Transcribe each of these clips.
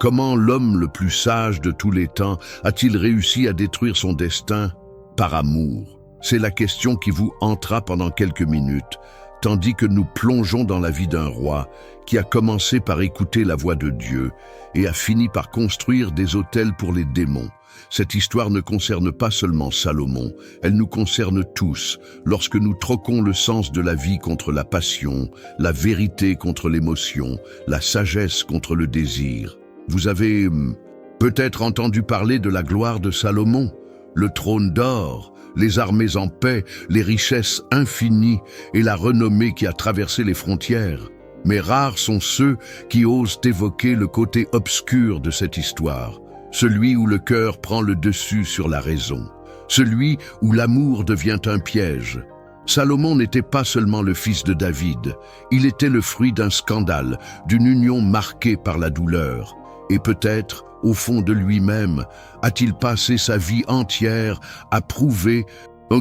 Comment l'homme le plus sage de tous les temps a-t-il réussi à détruire son destin? Par amour. C'est la question qui vous hantera pendant quelques minutes, tandis que nous plongeons dans la vie d'un roi qui a commencé par écouter la voix de Dieu et a fini par construire des autels pour les démons. Cette histoire ne concerne pas seulement Salomon, elle nous concerne tous lorsque nous troquons le sens de la vie contre la passion, la vérité contre l'émotion, la sagesse contre le désir. Vous avez peut-être entendu parler de la gloire de Salomon, le trône d'or, les armées en paix, les richesses infinies et la renommée qui a traversé les frontières. Mais rares sont ceux qui osent évoquer le côté obscur de cette histoire, celui où le cœur prend le dessus sur la raison, celui où l'amour devient un piège. Salomon n'était pas seulement le fils de David, il était le fruit d'un scandale, d'une union marquée par la douleur. Et peut-être, au fond de lui-même, a-t-il passé sa vie entière à prouver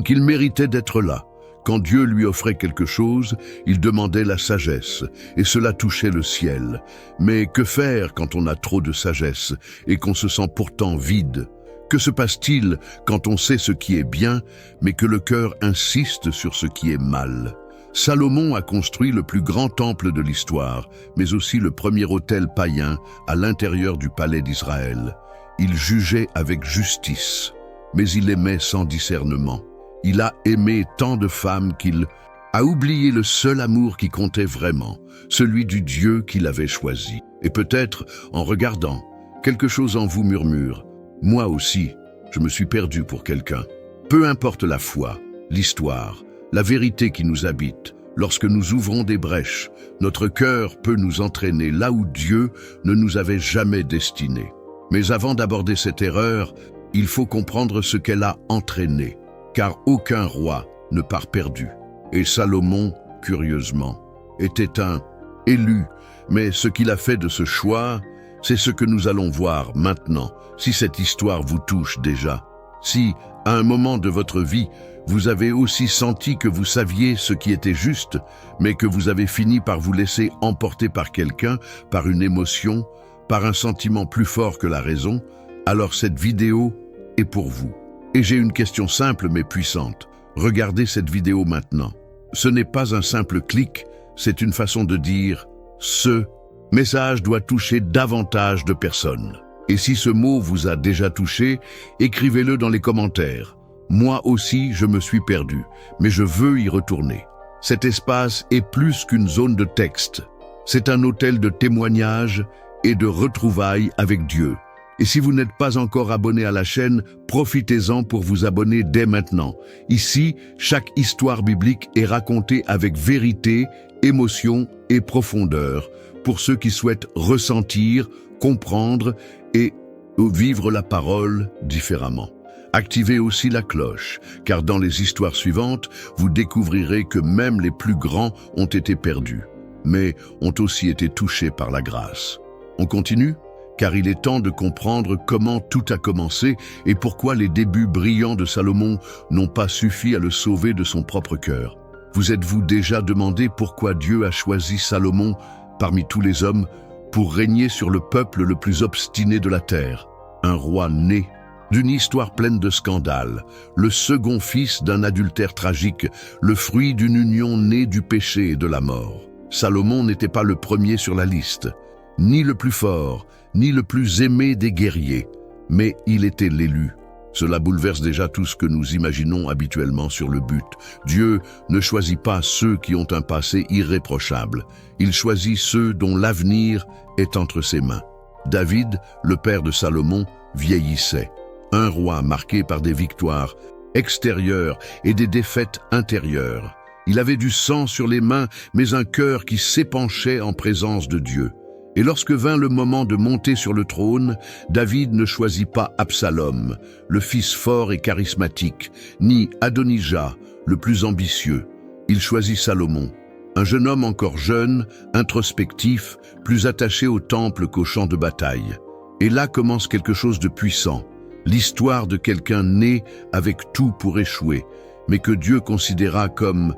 qu'il méritait d'être là. Quand Dieu lui offrait quelque chose, il demandait la sagesse, et cela touchait le ciel. Mais que faire quand on a trop de sagesse et qu'on se sent pourtant vide? Que se passe-t-il quand on sait ce qui est bien, mais que le cœur insiste sur ce qui est mal? Salomon a construit le plus grand temple de l'histoire, mais aussi le premier autel païen à l'intérieur du palais d'Israël. Il jugeait avec justice, mais il aimait sans discernement. Il a aimé tant de femmes qu'il a oublié le seul amour qui comptait vraiment, celui du Dieu qu'il avait choisi. Et peut-être, en regardant, quelque chose en vous murmure « Moi aussi, je me suis perdu pour quelqu'un ». Peu importe la foi, l'histoire, la vérité qui nous habite, lorsque nous ouvrons des brèches, notre cœur peut nous entraîner là où Dieu ne nous avait jamais destinés. Mais avant d'aborder cette erreur, il faut comprendre ce qu'elle a entraîné, car aucun roi ne part perdu. Et Salomon, curieusement, était un élu, mais ce qu'il a fait de ce choix, c'est ce que nous allons voir maintenant, si cette histoire vous touche déjà. Si, à un moment de votre vie, vous avez aussi senti que vous saviez ce qui était juste, mais que vous avez fini par vous laisser emporter par quelqu'un, par une émotion, par un sentiment plus fort que la raison, alors cette vidéo est pour vous. Et j'ai une question simple mais puissante. Regardez cette vidéo maintenant. Ce n'est pas un simple clic, c'est une façon de dire « ce message doit toucher davantage de personnes ». Et si ce mot vous a déjà touché, écrivez-le dans les commentaires. Moi aussi, je me suis perdu, mais je veux y retourner. Cet espace est plus qu'une zone de texte. C'est un hôtel de témoignages et de retrouvailles avec Dieu. Et si vous n'êtes pas encore abonné à la chaîne, profitez-en pour vous abonner dès maintenant. Ici, chaque histoire biblique est racontée avec vérité, émotion et profondeur, pour ceux qui souhaitent ressentir, comprendre et vivre la parole différemment. Activez aussi la cloche, car dans les histoires suivantes, vous découvrirez que même les plus grands ont été perdus, mais ont aussi été touchés par la grâce. On continue? Car il est temps de comprendre comment tout a commencé et pourquoi les débuts brillants de Salomon n'ont pas suffi à le sauver de son propre cœur. Vous êtes-vous déjà demandé pourquoi Dieu a choisi Salomon parmi tous les hommes pour régner sur le peuple le plus obstiné de la terre? Un roi né d'une histoire pleine de scandales, le second fils d'un adultère tragique, le fruit d'une union née du péché et de la mort. Salomon n'était pas le premier sur la liste, ni le plus fort, ni le plus aimé des guerriers, mais il était l'élu. Cela bouleverse déjà tout ce que nous imaginons habituellement sur le but. Dieu ne choisit pas ceux qui ont un passé irréprochable, il choisit ceux dont l'avenir est entre ses mains. David, le père de Salomon, vieillissait. Un roi marqué par des victoires extérieures et des défaites intérieures. Il avait du sang sur les mains, mais un cœur qui s'épanchait en présence de Dieu. Et lorsque vint le moment de monter sur le trône, David ne choisit pas Absalom, le fils fort et charismatique, ni Adonijah, le plus ambitieux. Il choisit Salomon, un jeune homme encore jeune, introspectif, plus attaché au temple qu'au champ de bataille. Et là commence quelque chose de puissant. L'histoire de quelqu'un né avec tout pour échouer, mais que Dieu considéra comme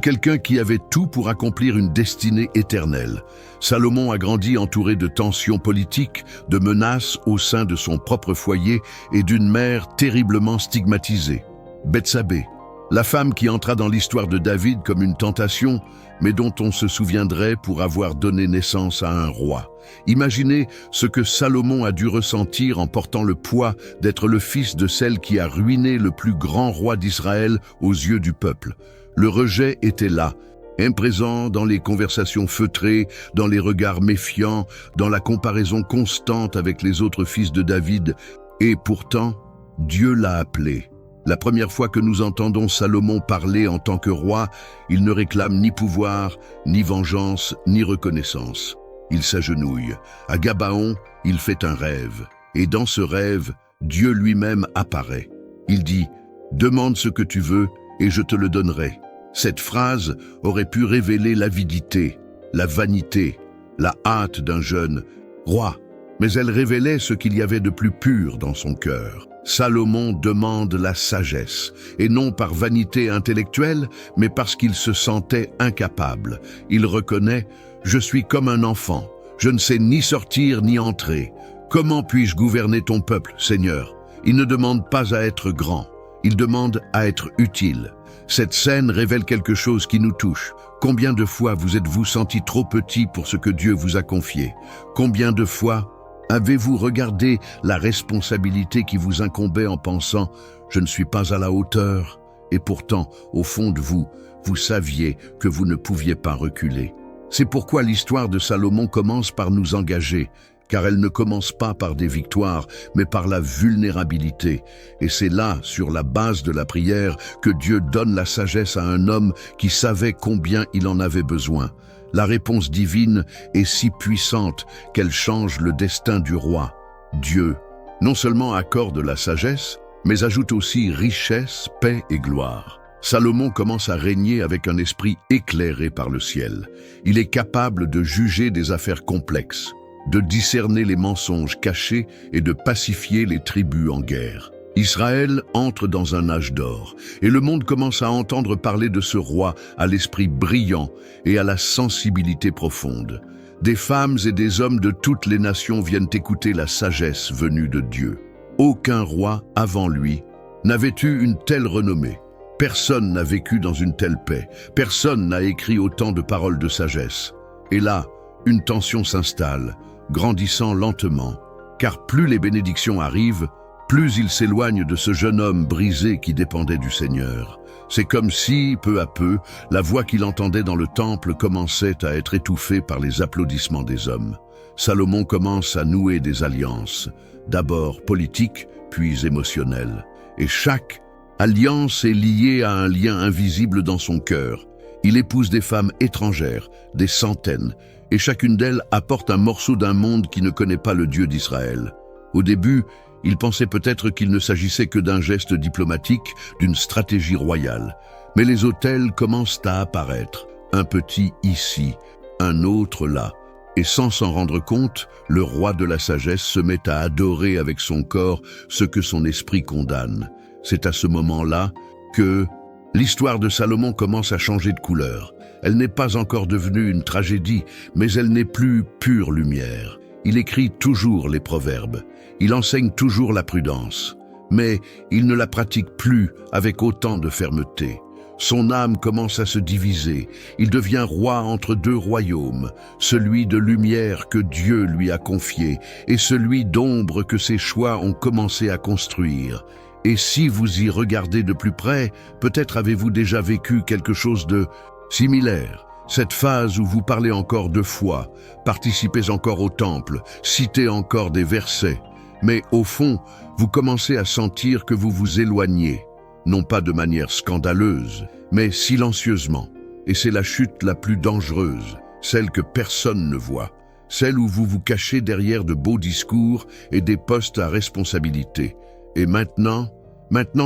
Quelqu'un qui avait tout pour accomplir une destinée éternelle. Salomon a grandi entouré de tensions politiques, de menaces au sein de son propre foyer et d'une mère terriblement stigmatisée. Bethsabée, la femme qui entra dans l'histoire de David comme une tentation, mais dont on se souviendrait pour avoir donné naissance à un roi. Imaginez ce que Salomon a dû ressentir en portant le poids d'être le fils de celle qui a ruiné le plus grand roi d'Israël aux yeux du peuple. Le rejet était là, imprésent dans les conversations feutrées, dans les regards méfiants, dans la comparaison constante avec les autres fils de David. Et pourtant, Dieu l'a appelé. La première fois que nous entendons Salomon parler en tant que roi, il ne réclame ni pouvoir, ni vengeance, ni reconnaissance. Il s'agenouille. À Gabaon, il fait un rêve. Et dans ce rêve, Dieu lui-même apparaît. Il dit « Demande ce que tu veux et je te le donnerai ». Cette phrase aurait pu révéler l'avidité, la vanité, la hâte d'un jeune roi, mais elle révélait ce qu'il y avait de plus pur dans son cœur. Salomon demande la sagesse, et non par vanité intellectuelle, mais parce qu'il se sentait incapable. Il reconnaît « Je suis comme un enfant, je ne sais ni sortir ni entrer. Comment puis-je gouverner ton peuple, Seigneur ?» Il ne demande pas à être grand, il demande à être utile. Cette scène révèle quelque chose qui nous touche. Combien de fois vous êtes-vous senti trop petit pour ce que Dieu vous a confié? Combien de fois avez-vous regardé la responsabilité qui vous incombait en pensant « je ne suis pas à la hauteur » et pourtant, au fond de vous, vous saviez que vous ne pouviez pas reculer. C'est pourquoi l'histoire de Salomon commence par nous engager, car elle ne commence pas par des victoires, mais par la vulnérabilité. Et c'est là, sur la base de la prière, que Dieu donne la sagesse à un homme qui savait combien il en avait besoin. La réponse divine est si puissante qu'elle change le destin du roi. Dieu, non seulement accorde la sagesse, mais ajoute aussi richesse, paix et gloire. Salomon commence à régner avec un esprit éclairé par le ciel. Il est capable de juger des affaires complexes, de discerner les mensonges cachés et de pacifier les tribus en guerre. Israël entre dans un âge d'or, et le monde commence à entendre parler de ce roi à l'esprit brillant et à la sensibilité profonde. Des femmes et des hommes de toutes les nations viennent écouter la sagesse venue de Dieu. Aucun roi avant lui n'avait eu une telle renommée. Personne n'a vécu dans une telle paix. Personne n'a écrit autant de paroles de sagesse. Et là, une tension s'installe, grandissant lentement, car plus les bénédictions arrivent, plus il s'éloigne de ce jeune homme brisé qui dépendait du Seigneur. C'est comme si, peu à peu, la voix qu'il entendait dans le temple commençait à être étouffée par les applaudissements des hommes. Salomon commence à nouer des alliances, d'abord politiques, puis émotionnelles. Et chaque alliance est liée à un lien invisible dans son cœur. Il épouse des femmes étrangères, des centaines, et chacune d'elles apporte un morceau d'un monde qui ne connaît pas le Dieu d'Israël. Au début, il pensait peut-être qu'il ne s'agissait que d'un geste diplomatique, d'une stratégie royale. Mais les autels commencent à apparaître, un petit ici, un autre là. Et sans s'en rendre compte, le roi de la sagesse se met à adorer avec son corps ce que son esprit condamne. C'est à ce moment-là que l'histoire de Salomon commence à changer de couleur. Elle n'est pas encore devenue une tragédie, mais elle n'est plus pure lumière. Il écrit toujours les proverbes. Il enseigne toujours la prudence. Mais il ne la pratique plus avec autant de fermeté. Son âme commence à se diviser. Il devient roi entre deux royaumes, celui de lumière que Dieu lui a confié et celui d'ombre que ses choix ont commencé à construire. Et si vous y regardez de plus près, peut-être avez-vous déjà vécu quelque chose de similaire. Cette phase où vous parlez encore de foi, participez encore au temple, citez encore des versets. Mais au fond, vous commencez à sentir que vous vous éloignez, non pas de manière scandaleuse, mais silencieusement. Et c'est la chute la plus dangereuse, celle que personne ne voit, celle où vous vous cachez derrière de beaux discours et des postes à responsabilité. Et maintenant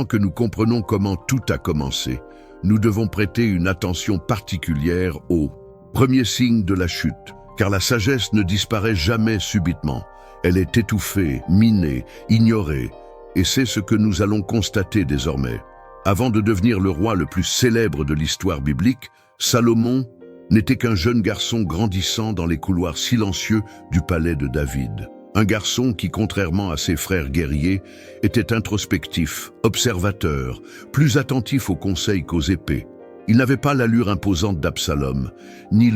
que nous comprenons comment tout a commencé, nous devons prêter une attention particulière au premier signe de la chute, car la sagesse ne disparaît jamais subitement. Elle est étouffée, minée, ignorée, et c'est ce que nous allons constater désormais. Avant de devenir le roi le plus célèbre de l'histoire biblique, Salomon n'était qu'un jeune garçon grandissant dans les couloirs silencieux du palais de David. Un garçon qui, contrairement à ses frères guerriers, était introspectif, observateur, plus attentif aux conseils qu'aux épées. Il n'avait pas l'allure imposante d'Absalom, ni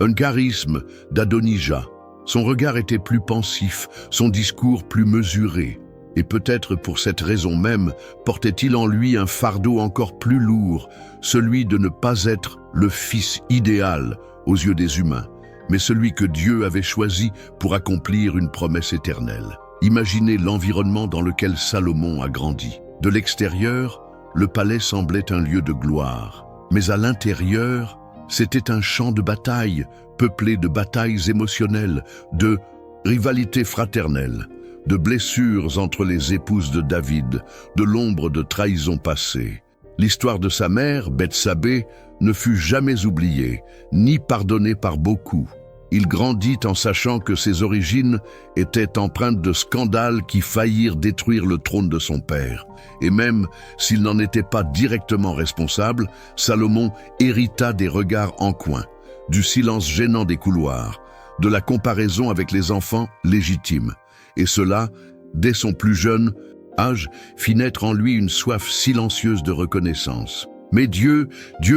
un charisme d'Adonijah. Son regard était plus pensif, son discours plus mesuré. Et peut-être pour cette raison même, portait-il en lui un fardeau encore plus lourd, celui de ne pas être le fils idéal aux yeux des humains, mais celui que Dieu avait choisi pour accomplir une promesse éternelle. Imaginez l'environnement dans lequel Salomon a grandi. De l'extérieur, le palais semblait un lieu de gloire, mais à l'intérieur, c'était un champ de bataille, peuplé de batailles émotionnelles, de rivalités fraternelles, de blessures entre les épouses de David, de l'ombre de trahisons passées. L'histoire de sa mère, Bethsabée, ne fut jamais oubliée, ni pardonnée par beaucoup. Il grandit en sachant que ses origines étaient empreintes de scandales qui faillirent détruire le trône de son père. Et même s'il n'en était pas directement responsable, Salomon hérita des regards en coin, du silence gênant des couloirs, de la comparaison avec les enfants légitimes. Et cela, dès son plus jeune âge, fit naître en lui une soif silencieuse de reconnaissance. Mais Dieu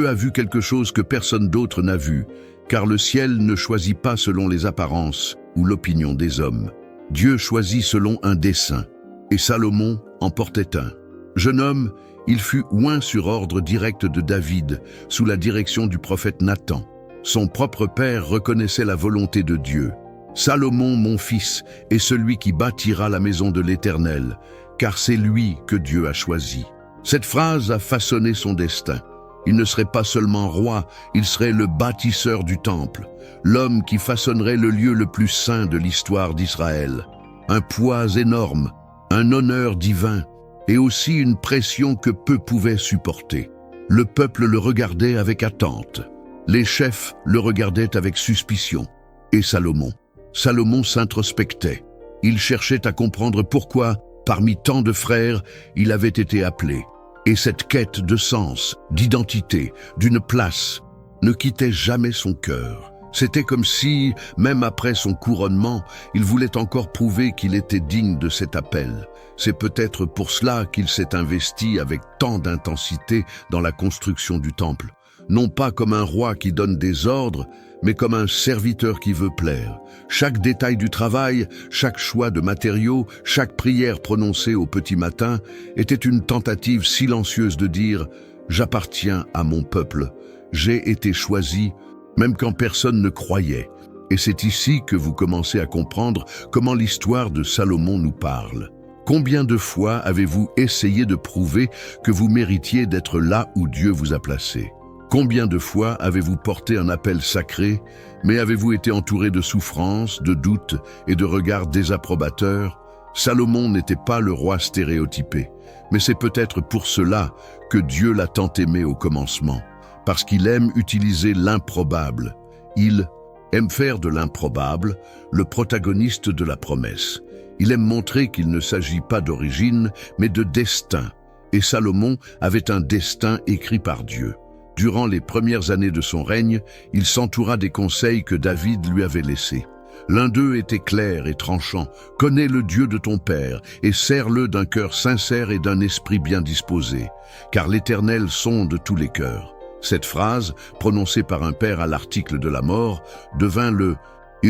a vu quelque chose que personne d'autre n'a vu, car le ciel ne choisit pas selon les apparences ou l'opinion des hommes. Dieu choisit selon un dessein, et Salomon en portait un. Jeune homme, il fut oint sur ordre direct de David, sous la direction du prophète Nathan. Son propre père reconnaissait la volonté de Dieu. « Salomon, mon fils, est celui qui bâtira la maison de l'Éternel, car c'est lui que Dieu a choisi. » Cette phrase a façonné son destin. Il ne serait pas seulement roi, il serait le bâtisseur du temple, l'homme qui façonnerait le lieu le plus saint de l'histoire d'Israël. Un poids énorme, un honneur divin, et aussi une pression que peu pouvaient supporter. Le peuple le regardait avec attente. Les chefs le regardaient avec suspicion. Et Salomon s'introspectait. Il cherchait à comprendre pourquoi, parmi tant de frères, il avait été appelé. Et cette quête de sens, d'identité, d'une place, ne quittait jamais son cœur. C'était comme si, même après son couronnement, il voulait encore prouver qu'il était digne de cet appel. C'est peut-être pour cela qu'il s'est investi avec tant d'intensité dans la construction du temple. Non pas comme un roi qui donne des ordres, mais comme un serviteur qui veut plaire. Chaque détail du travail, chaque choix de matériaux, chaque prière prononcée au petit matin était une tentative silencieuse de dire « J'appartiens à mon peuple, j'ai été choisi », même quand personne ne croyait. Et c'est ici que vous commencez à comprendre comment l'histoire de Salomon nous parle. Combien de fois avez-vous essayé de prouver que vous méritiez d'être là où Dieu vous a placé ? Combien de fois avez-vous porté un appel sacré, mais avez-vous été entouré de souffrances, de doutes et de regards désapprobateurs ? Salomon n'était pas le roi stéréotypé, mais c'est peut-être pour cela que Dieu l'a tant aimé au commencement, parce qu'il aime utiliser l'improbable. Il aime faire de l'improbable le protagoniste de la promesse. Il aime montrer qu'il ne s'agit pas d'origine, mais de destin. Et Salomon avait un destin écrit par Dieu. Durant les premières années de son règne, il s'entoura des conseils que David lui avait laissés. L'un d'eux était clair et tranchant. « Connais le Dieu de ton père et sers-le d'un cœur sincère et d'un esprit bien disposé, car l'Éternel sonde tous les cœurs. » Cette phrase, prononcée par un père à l'article de la mort, devint le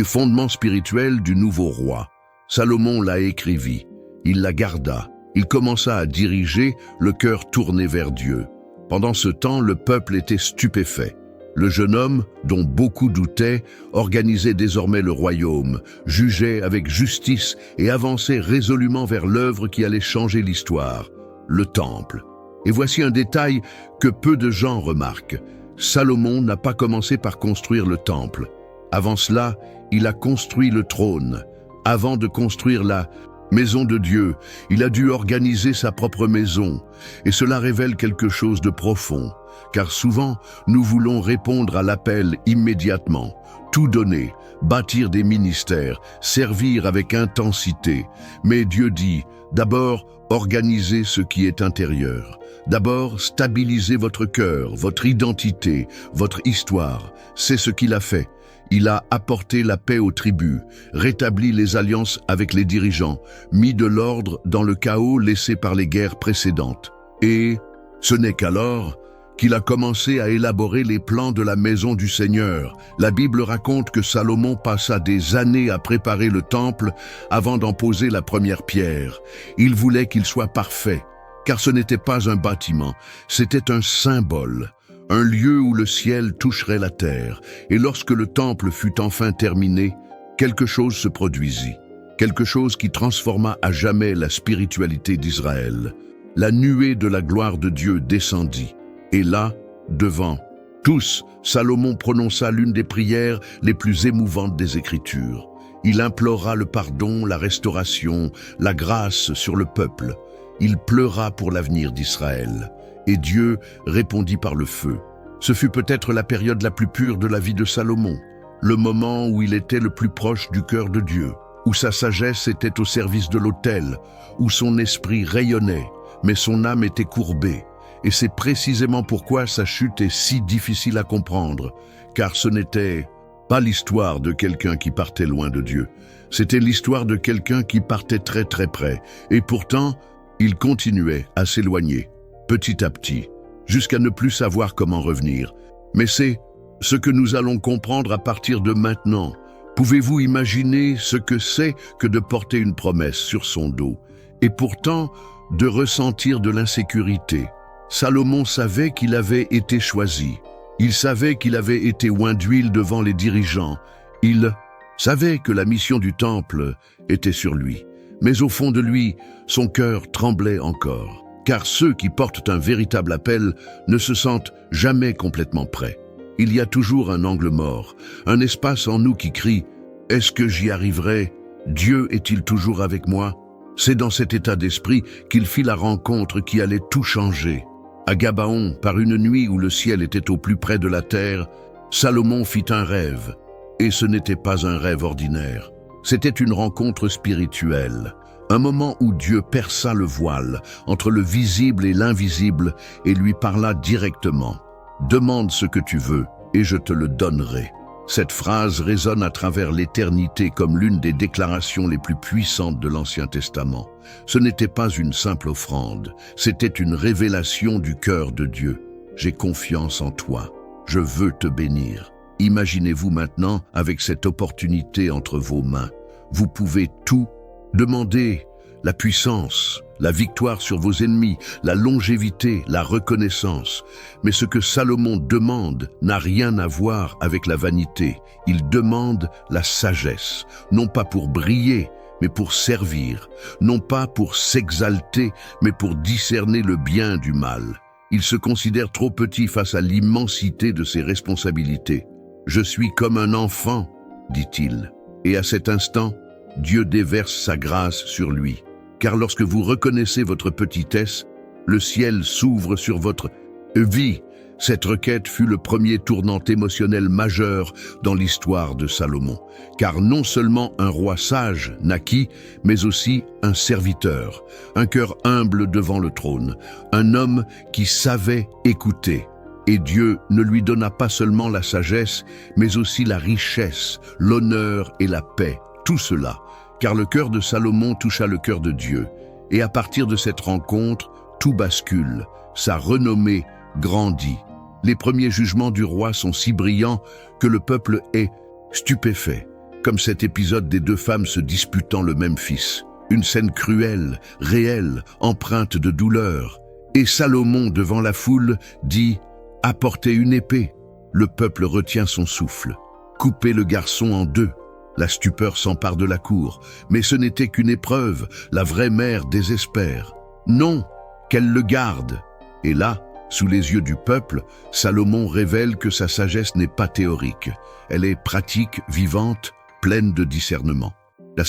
fondement spirituel du nouveau roi. Salomon la écrivit, il la garda, il commença à diriger, le cœur tourné vers Dieu. Pendant ce temps, le peuple était stupéfait. Le jeune homme, dont beaucoup doutaient, organisait désormais le royaume, jugeait avec justice et avançait résolument vers l'œuvre qui allait changer l'histoire, le temple. Et voici un détail que peu de gens remarquent. Salomon n'a pas commencé par construire le temple. Avant cela, il a construit le trône. Avant de construire la maison de Dieu, il a dû organiser sa propre maison. Et cela révèle quelque chose de profond, car souvent, nous voulons répondre à l'appel immédiatement. tout donner, bâtir des ministères, servir avec intensité. Mais Dieu dit, d'abord, organisez ce qui est intérieur. D'abord, stabilisez votre cœur, votre identité, votre histoire. C'est ce qu'il a fait. Il a apporté la paix aux tribus, rétabli les alliances avec les dirigeants, mis de l'ordre dans le chaos laissé par les guerres précédentes. Et ce n'est qu'alors qu'il a commencé à élaborer les plans de la maison du Seigneur. La Bible raconte que Salomon passa des années à préparer le temple avant d'en poser la première pierre. Il voulait qu'il soit parfait, car ce n'était pas un bâtiment, c'était un symbole, un lieu où le ciel toucherait la terre. Et lorsque le temple fut enfin terminé, quelque chose se produisit, quelque chose qui transforma à jamais la spiritualité d'Israël. La nuée de la gloire de Dieu descendit. Et là, devant tous, Salomon prononça l'une des prières les plus émouvantes des Écritures. Il implora le pardon, la restauration, la grâce sur le peuple. Il pleura pour l'avenir d'Israël. Et Dieu répondit par le feu. Ce fut peut-être la période la plus pure de la vie de Salomon, le moment où il était le plus proche du cœur de Dieu, où sa sagesse était au service de l'autel, où son esprit rayonnait, mais son âme était courbée. Et c'est précisément pourquoi sa chute est si difficile à comprendre, car ce n'était pas l'histoire de quelqu'un qui partait loin de Dieu, c'était l'histoire de quelqu'un qui partait très très près, et pourtant, il continuait à s'éloigner, petit à petit, jusqu'à ne plus savoir comment revenir. Mais c'est ce que nous allons comprendre à partir de maintenant. Pouvez-vous imaginer ce que c'est que de porter une promesse sur son dos, et pourtant de ressentir de l'insécurité? Salomon savait qu'il avait été choisi. Il savait qu'il avait été oint d'huile devant les dirigeants. Il savait que la mission du temple était sur lui. Mais au fond de lui, son cœur tremblait encore. Car ceux qui portent un véritable appel ne se sentent jamais complètement prêts. Il y a toujours un angle mort, un espace en nous qui crie « Est-ce que j'y arriverai? Dieu est-il toujours avec moi ?» C'est dans cet état d'esprit qu'il fit la rencontre qui allait tout changer. À Gabaon, par une nuit où le ciel était au plus près de la terre, Salomon fit un rêve. Et ce n'était pas un rêve ordinaire. C'était une rencontre spirituelle. Un moment où Dieu perça le voile entre le visible et l'invisible et lui parla directement. « Demande ce que tu veux et je te le donnerai. » Cette phrase résonne à travers l'éternité comme l'une des déclarations les plus puissantes de l'Ancien Testament. Ce n'était pas une simple offrande, c'était une révélation du cœur de Dieu. J'ai confiance en toi, je veux te bénir. Imaginez-vous maintenant avec cette opportunité entre vos mains. Vous pouvez tout demander, la puissance, la victoire sur vos ennemis, la longévité, la reconnaissance. Mais ce que Salomon demande n'a rien à voir avec la vanité. Il demande la sagesse, non pas pour briller, mais pour servir, non pas pour s'exalter, mais pour discerner le bien du mal. Il se considère trop petit face à l'immensité de ses responsabilités. « Je suis comme un enfant », dit-il. Et à cet instant, Dieu déverse sa grâce sur lui. Car lorsque vous reconnaissez votre petitesse, le ciel s'ouvre sur votre vie. Cette requête fut le premier tournant émotionnel majeur dans l'histoire de Salomon. Car non seulement un roi sage naquit, mais aussi un serviteur, un cœur humble devant le trône, un homme qui savait écouter. Et Dieu ne lui donna pas seulement la sagesse, mais aussi la richesse, l'honneur et la paix. Tout cela, car le cœur de Salomon toucha le cœur de Dieu. Et à partir de cette rencontre, tout bascule, sa renommée grandit. Les premiers jugements du roi sont si brillants que le peuple est stupéfait, comme cet épisode des deux femmes se disputant le même fils. Une scène cruelle, réelle, empreinte de douleur. Et Salomon, devant la foule, dit « Apportez une épée ». Le peuple retient son souffle. « Coupez le garçon en deux ». La stupeur s'empare de la cour, mais ce n'était qu'une épreuve, la vraie mère désespère. Non, qu'elle le garde. Et là, sous les yeux du peuple, Salomon révèle que sa sagesse n'est pas théorique. Elle est pratique, vivante, pleine de discernement. La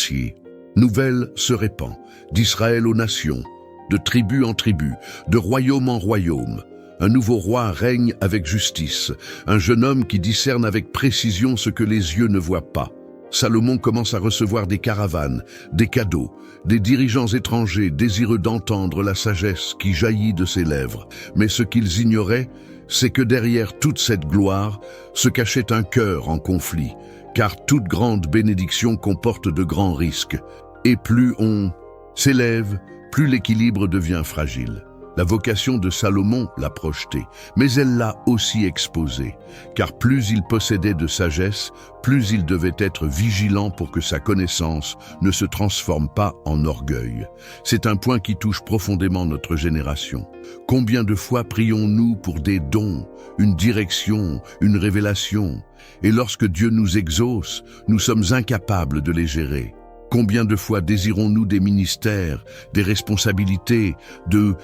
nouvelle se répand, d'Israël aux nations, de tribu en tribu, de royaume en royaume. Un nouveau roi règne avec justice, un jeune homme qui discerne avec précision ce que les yeux ne voient pas. Salomon commence à recevoir des caravanes, des cadeaux, des dirigeants étrangers désireux d'entendre la sagesse qui jaillit de ses lèvres. Mais ce qu'ils ignoraient, c'est que derrière toute cette gloire se cachait un cœur en conflit, car toute grande bénédiction comporte de grands risques. Et plus on s'élève, plus l'équilibre devient fragile. La vocation de Salomon l'a projeté, mais elle l'a aussi exposé, car plus il possédait de sagesse, plus il devait être vigilant pour que sa connaissance ne se transforme pas en orgueil. C'est un point qui touche profondément notre génération. Combien de fois prions-nous pour des dons, une direction, une révélation, et lorsque Dieu nous exauce, nous sommes incapables de les gérer? Combien de fois désirons-nous des ministères, des responsabilités, de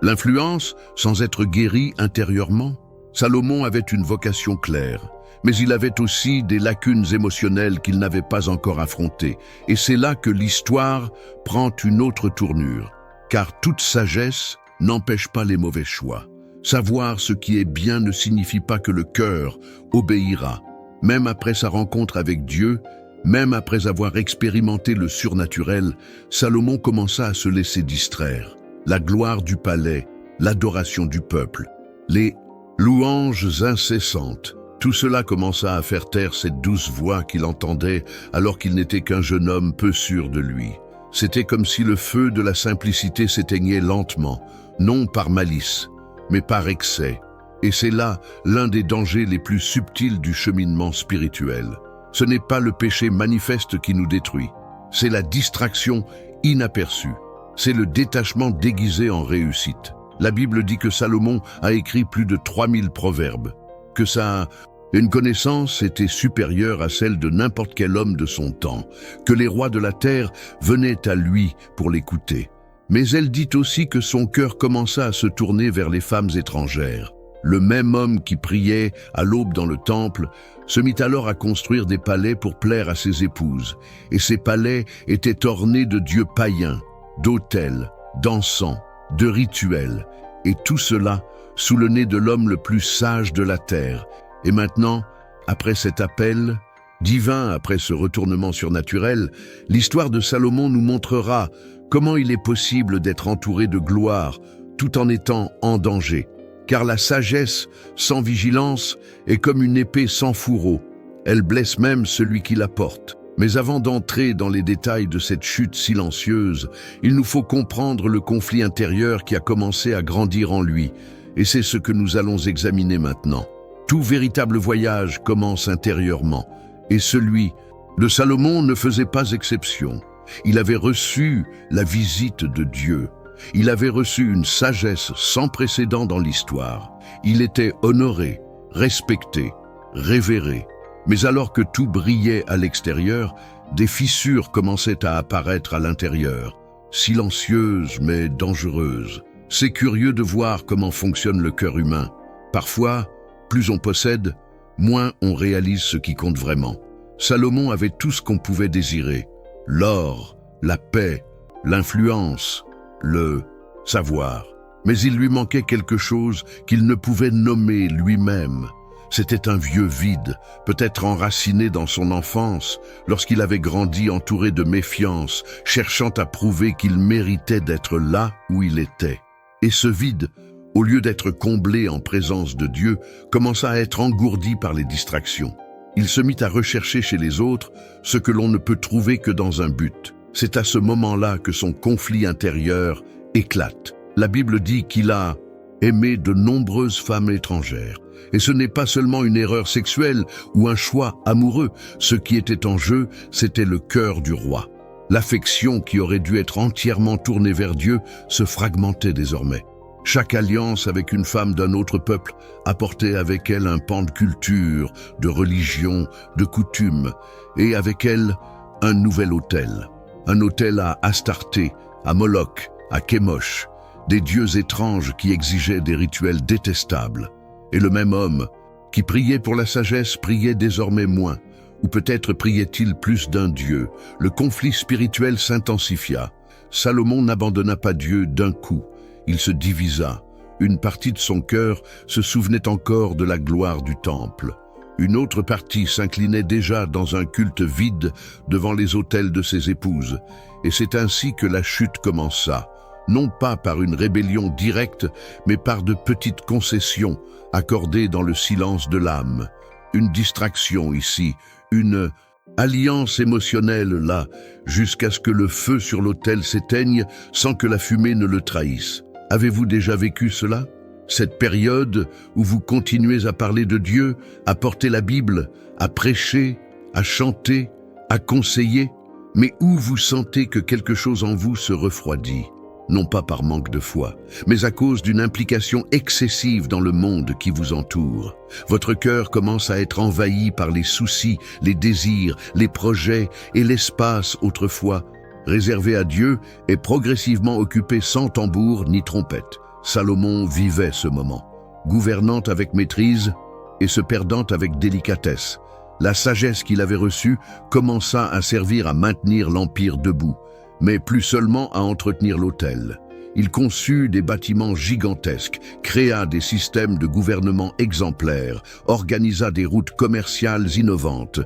l'influence sans être guéri intérieurement? Salomon avait une vocation claire, mais il avait aussi des lacunes émotionnelles qu'il n'avait pas encore affrontées. Et c'est là que l'histoire prend une autre tournure, car toute sagesse n'empêche pas les mauvais choix. Savoir ce qui est bien ne signifie pas que le cœur obéira. Même après sa rencontre avec Dieu, même après avoir expérimenté le surnaturel, Salomon commença à se laisser distraire. La gloire du palais, l'adoration du peuple, les louanges incessantes, tout cela commença à faire taire cette douce voix qu'il entendait alors qu'il n'était qu'un jeune homme peu sûr de lui. C'était comme si le feu de la simplicité s'éteignait lentement, non par malice, mais par excès. Et c'est là l'un des dangers les plus subtils du cheminement spirituel. Ce n'est pas le péché manifeste qui nous détruit, c'est la distraction inaperçue, c'est le détachement déguisé en réussite. La Bible dit que Salomon a écrit plus de 3000 proverbes, que sa connaissance était supérieure à celle de n'importe quel homme de son temps, que les rois de la terre venaient à lui pour l'écouter. Mais elle dit aussi que son cœur commença à se tourner vers les femmes étrangères. Le même homme qui priait à l'aube dans le temple se mit alors à construire des palais pour plaire à ses épouses, et ces palais étaient ornés de dieux païens, d'autels, d'encens, de rituels, et tout cela sous le nez de l'homme le plus sage de la terre. Et maintenant, après cet appel divin, après ce retournement surnaturel, l'histoire de Salomon nous montrera comment il est possible d'être entouré de gloire tout en étant en danger. Car la sagesse sans vigilance est comme une épée sans fourreau. Elle blesse même celui qui la porte. Mais avant d'entrer dans les détails de cette chute silencieuse, il nous faut comprendre le conflit intérieur qui a commencé à grandir en lui. Et c'est ce que nous allons examiner maintenant. Tout véritable voyage commence intérieurement. Et celui de Salomon ne faisait pas exception. Il avait reçu la visite de Dieu. Il avait reçu une sagesse sans précédent dans l'histoire. Il était honoré, respecté, révéré. Mais alors que tout brillait à l'extérieur, des fissures commençaient à apparaître à l'intérieur, silencieuses mais dangereuses. C'est curieux de voir comment fonctionne le cœur humain. Parfois, plus on possède, moins on réalise ce qui compte vraiment. Salomon avait tout ce qu'on pouvait désirer. L'or, la paix, l'influence, le savoir. Mais il lui manquait quelque chose qu'il ne pouvait nommer lui-même. C'était un vieux vide, peut-être enraciné dans son enfance, lorsqu'il avait grandi entouré de méfiance, cherchant à prouver qu'il méritait d'être là où il était. Et ce vide, au lieu d'être comblé en présence de Dieu, commença à être engourdi par les distractions. Il se mit à rechercher chez les autres ce que l'on ne peut trouver que dans un but. C'est à ce moment-là que son conflit intérieur éclate. La Bible dit qu'il a aimé de nombreuses femmes étrangères. Et ce n'est pas seulement une erreur sexuelle ou un choix amoureux. Ce qui était en jeu, c'était le cœur du roi. L'affection qui aurait dû être entièrement tournée vers Dieu se fragmentait désormais. Chaque alliance avec une femme d'un autre peuple apportait avec elle un pan de culture, de religion, de coutumes, et avec elle un nouvel autel. Un autel à Astarté, à Moloch, à Kémosh, des dieux étranges qui exigeaient des rituels détestables. Et le même homme, qui priait pour la sagesse, priait désormais moins, ou peut-être priait-il plus d'un dieu. Le conflit spirituel s'intensifia. Salomon n'abandonna pas Dieu d'un coup. Il se divisa. Une partie de son cœur se souvenait encore de la gloire du temple. Une autre partie s'inclinait déjà dans un culte vide devant les autels de ses épouses. Et c'est ainsi que la chute commença, non pas par une rébellion directe, mais par de petites concessions accordées dans le silence de l'âme. Une distraction ici, une alliance émotionnelle là, jusqu'à ce que le feu sur l'autel s'éteigne sans que la fumée ne le trahisse. Avez-vous déjà vécu cela ? Cette période où vous continuez à parler de Dieu, à porter la Bible, à prêcher, à chanter, à conseiller, mais où vous sentez que quelque chose en vous se refroidit, non pas par manque de foi, mais à cause d'une implication excessive dans le monde qui vous entoure. Votre cœur commence à être envahi par les soucis, les désirs, les projets et l'espace autrefois réservé à Dieu est progressivement occupé sans tambour ni trompette. Salomon vivait ce moment, gouvernant avec maîtrise et se perdant avec délicatesse. La sagesse qu'il avait reçue commença à servir à maintenir l'empire debout, mais plus seulement à entretenir l'autel. Il conçut des bâtiments gigantesques, créa des systèmes de gouvernement exemplaires, organisa des routes commerciales innovantes.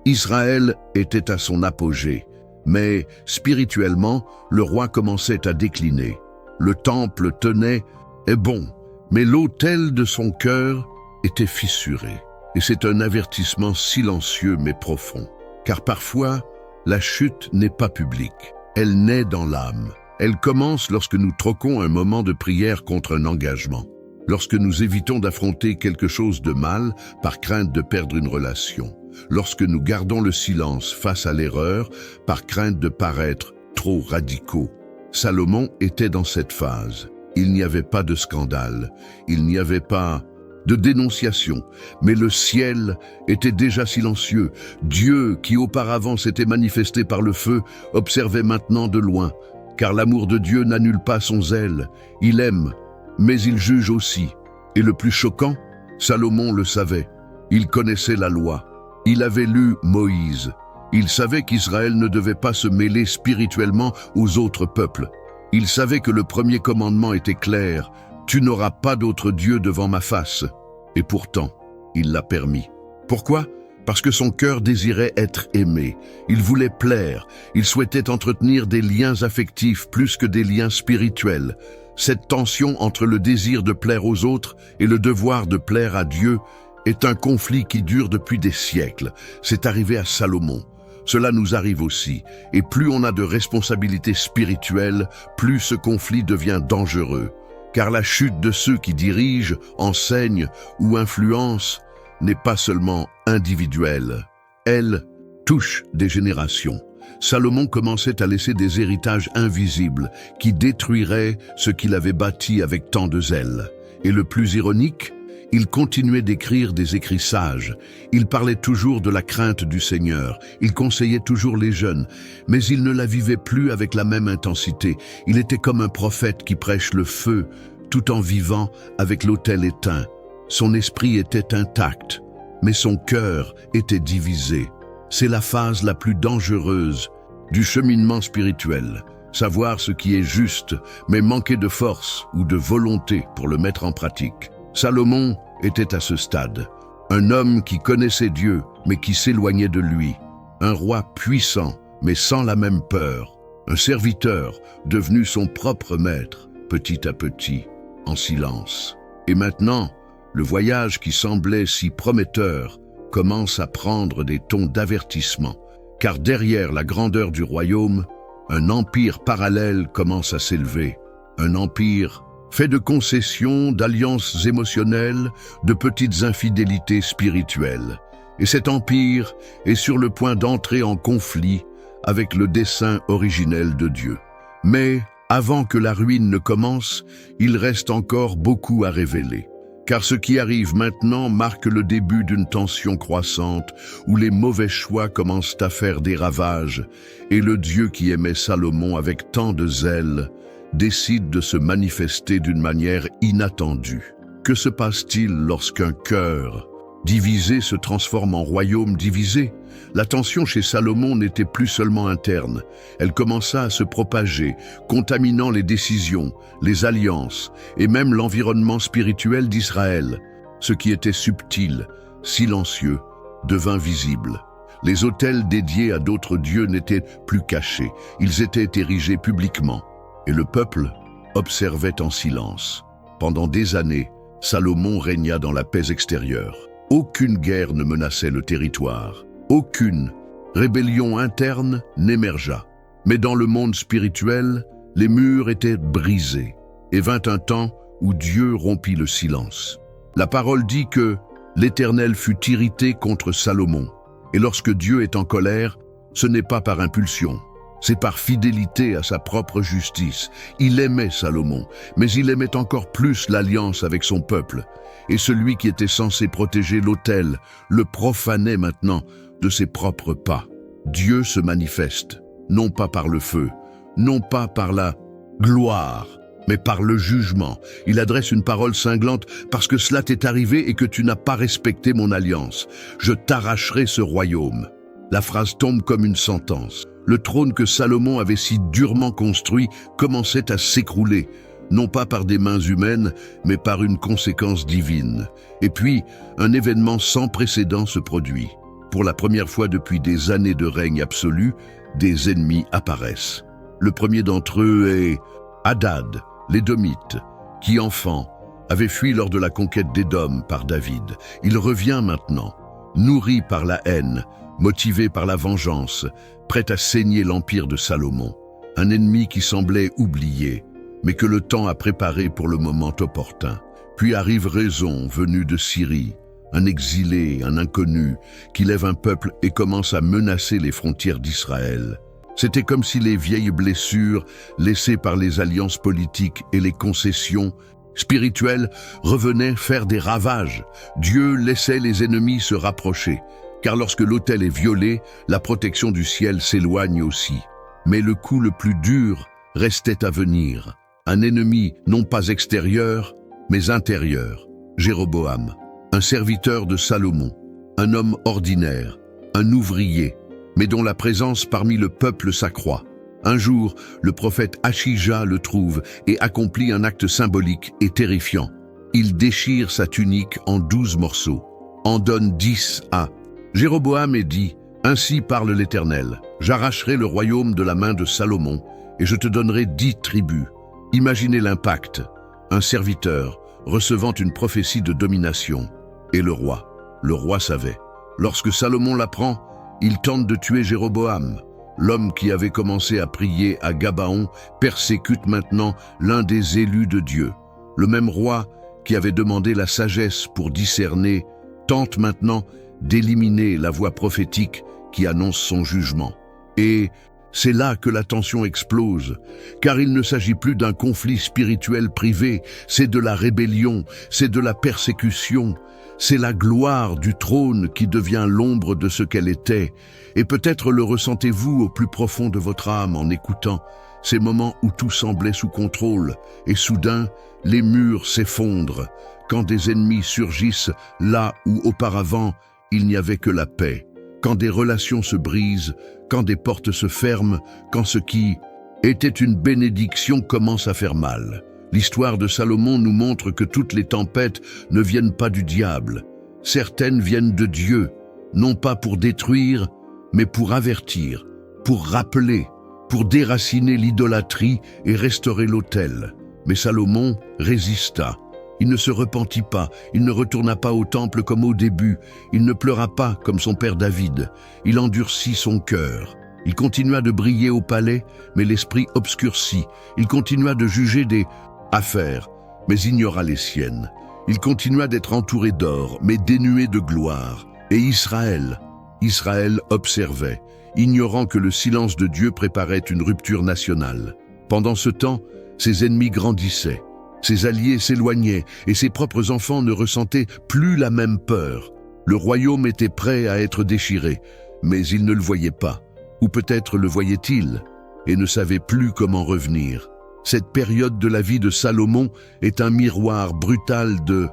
Israël était à son apogée, mais spirituellement, le roi commençait à décliner. Le temple tenait, est bon, mais l'autel de son cœur était fissuré. Et c'est un avertissement silencieux mais profond. Car parfois, la chute n'est pas publique. Elle naît dans l'âme. Elle commence lorsque nous troquons un moment de prière contre un engagement. Lorsque nous évitons d'affronter quelque chose de mal par crainte de perdre une relation. Lorsque nous gardons le silence face à l'erreur par crainte de paraître trop radicaux. Salomon était dans cette phase. Il n'y avait pas de scandale, il n'y avait pas de dénonciation, mais le ciel était déjà silencieux. Dieu, qui auparavant s'était manifesté par le feu, observait maintenant de loin, car l'amour de Dieu n'annule pas son zèle. Il aime, mais il juge aussi. Et le plus choquant, Salomon le savait. Il connaissait la loi. Il avait lu Moïse. Il savait qu'Israël ne devait pas se mêler spirituellement aux autres peuples. Il savait que le premier commandement était clair, « Tu n'auras pas d'autre Dieu devant ma face ». Et pourtant, il l'a permis. Pourquoi ? Parce que son cœur désirait être aimé. Il voulait plaire. Il souhaitait entretenir des liens affectifs plus que des liens spirituels. Cette tension entre le désir de plaire aux autres et le devoir de plaire à Dieu est un conflit qui dure depuis des siècles. C'est arrivé à Salomon. Cela nous arrive aussi, et plus on a de responsabilités spirituelles, plus ce conflit devient dangereux. Car la chute de ceux qui dirigent, enseignent ou influencent n'est pas seulement individuelle. Elle touche des générations. Salomon commençait à laisser des héritages invisibles qui détruiraient ce qu'il avait bâti avec tant de zèle. Et le plus ironique, il continuait d'écrire des écrits sages. Il parlait toujours de la crainte du Seigneur. Il conseillait toujours les jeunes. Mais il ne la vivait plus avec la même intensité. Il était comme un prophète qui prêche le feu, tout en vivant avec l'autel éteint. Son esprit était intact, mais son cœur était divisé. C'est la phase la plus dangereuse du cheminement spirituel. Savoir ce qui est juste, mais manquer de force ou de volonté pour le mettre en pratique. Salomon était à ce stade, un homme qui connaissait Dieu, mais qui s'éloignait de lui, un roi puissant, mais sans la même peur, un serviteur devenu son propre maître, petit à petit, en silence. Et maintenant, le voyage qui semblait si prometteur commence à prendre des tons d'avertissement, car derrière la grandeur du royaume, un empire parallèle commence à s'élever, un empire fait de concessions, d'alliances émotionnelles, de petites infidélités spirituelles. Et cet empire est sur le point d'entrer en conflit avec le dessein originel de Dieu. Mais avant que la ruine ne commence, il reste encore beaucoup à révéler. Car ce qui arrive maintenant marque le début d'une tension croissante où les mauvais choix commencent à faire des ravages et le Dieu qui aimait Salomon avec tant de zèle décide de se manifester d'une manière inattendue. Que se passe-t-il lorsqu'un cœur divisé se transforme en royaume divisé? La tension chez Salomon n'était plus seulement interne, elle commença à se propager, contaminant les décisions, les alliances et même l'environnement spirituel d'Israël. Ce qui était subtil, silencieux, devint visible. Les autels dédiés à d'autres dieux n'étaient plus cachés, ils étaient érigés publiquement, et le peuple observait en silence. Pendant des années, Salomon régna dans la paix extérieure. Aucune guerre ne menaçait le territoire, aucune rébellion interne n'émergea. Mais dans le monde spirituel, les murs étaient brisés, et vint un temps où Dieu rompit le silence. La parole dit que l'Éternel fut irrité contre Salomon, et lorsque Dieu est en colère, ce n'est pas par impulsion, c'est par fidélité à sa propre justice. Il aimait Salomon, mais il aimait encore plus l'alliance avec son peuple. Et celui qui était censé protéger l'autel le profanait maintenant de ses propres pas. Dieu se manifeste, non pas par le feu, non pas par la gloire, mais par le jugement. Il adresse une parole cinglante « Parce que cela t'est arrivé et que tu n'as pas respecté mon alliance, je t'arracherai ce royaume. » La phrase tombe comme une sentence. Le trône que Salomon avait si durement construit commençait à s'écrouler, non pas par des mains humaines, mais par une conséquence divine. Et puis, un événement sans précédent se produit. Pour la première fois depuis des années de règne absolu, des ennemis apparaissent. Le premier d'entre eux est Hadad, l'Édomite, qui, enfant, avait fui lors de la conquête d'Édom par David. Il revient maintenant, nourri par la haine, motivé par la vengeance, prêt à saigner l'empire de Salomon. Un ennemi qui semblait oublié, mais que le temps a préparé pour le moment opportun. Puis arrive Rezon, venu de Syrie, un exilé, un inconnu, qui lève un peuple et commence à menacer les frontières d'Israël. C'était comme si les vieilles blessures, laissées par les alliances politiques et les concessions spirituelles, revenaient faire des ravages. Dieu laissait les ennemis se rapprocher, car lorsque l'autel est violé, la protection du ciel s'éloigne aussi. Mais le coup le plus dur restait à venir. Un ennemi non pas extérieur, mais intérieur. Jéroboam, un serviteur de Salomon, un homme ordinaire, un ouvrier, mais dont la présence parmi le peuple s'accroît. Un jour, le prophète Achija le trouve et accomplit un acte symbolique et terrifiant. Il déchire sa tunique en 12 morceaux, en donne 10 à Jéroboam et dit « Ainsi parle l'Éternel, j'arracherai le royaume de la main de Salomon et je te donnerai 10 tribus. » Imaginez l'impact, un serviteur recevant une prophétie de domination. Et le roi savait. Lorsque Salomon l'apprend, il tente de tuer Jéroboam. L'homme qui avait commencé à prier à Gabaon persécute maintenant l'un des élus de Dieu. Le même roi qui avait demandé la sagesse pour discerner tente maintenant d'éliminer la voix prophétique qui annonce son jugement. Et c'est là que la tension explose, car il ne s'agit plus d'un conflit spirituel privé, c'est de la rébellion, c'est de la persécution, c'est la gloire du trône qui devient l'ombre de ce qu'elle était. Et peut-être le ressentez-vous au plus profond de votre âme en écoutant ces moments où tout semblait sous contrôle, et soudain, les murs s'effondrent, quand des ennemis surgissent là où auparavant il n'y avait que la paix, quand des relations se brisent, quand des portes se ferment, quand ce qui était une bénédiction commence à faire mal. L'histoire de Salomon nous montre que toutes les tempêtes ne viennent pas du diable. Certaines viennent de Dieu, non pas pour détruire, mais pour avertir, pour rappeler, pour déraciner l'idolâtrie et restaurer l'autel. Mais Salomon résista. Il ne se repentit pas, il ne retourna pas au temple comme au début, il ne pleura pas comme son père David, il endurcit son cœur. Il continua de briller au palais, mais l'esprit obscurci. Il continua de juger des affaires, mais ignora les siennes. Il continua d'être entouré d'or, mais dénué de gloire. Et Israël observait, ignorant que le silence de Dieu préparait une rupture nationale. Pendant ce temps, ses ennemis grandissaient. Ses alliés s'éloignaient et ses propres enfants ne ressentaient plus la même peur. Le royaume était prêt à être déchiré, mais ils ne le voyaient pas. Ou peut-être le voyaient-ils et ne savaient plus comment revenir. Cette période de la vie de Salomon est un miroir brutal de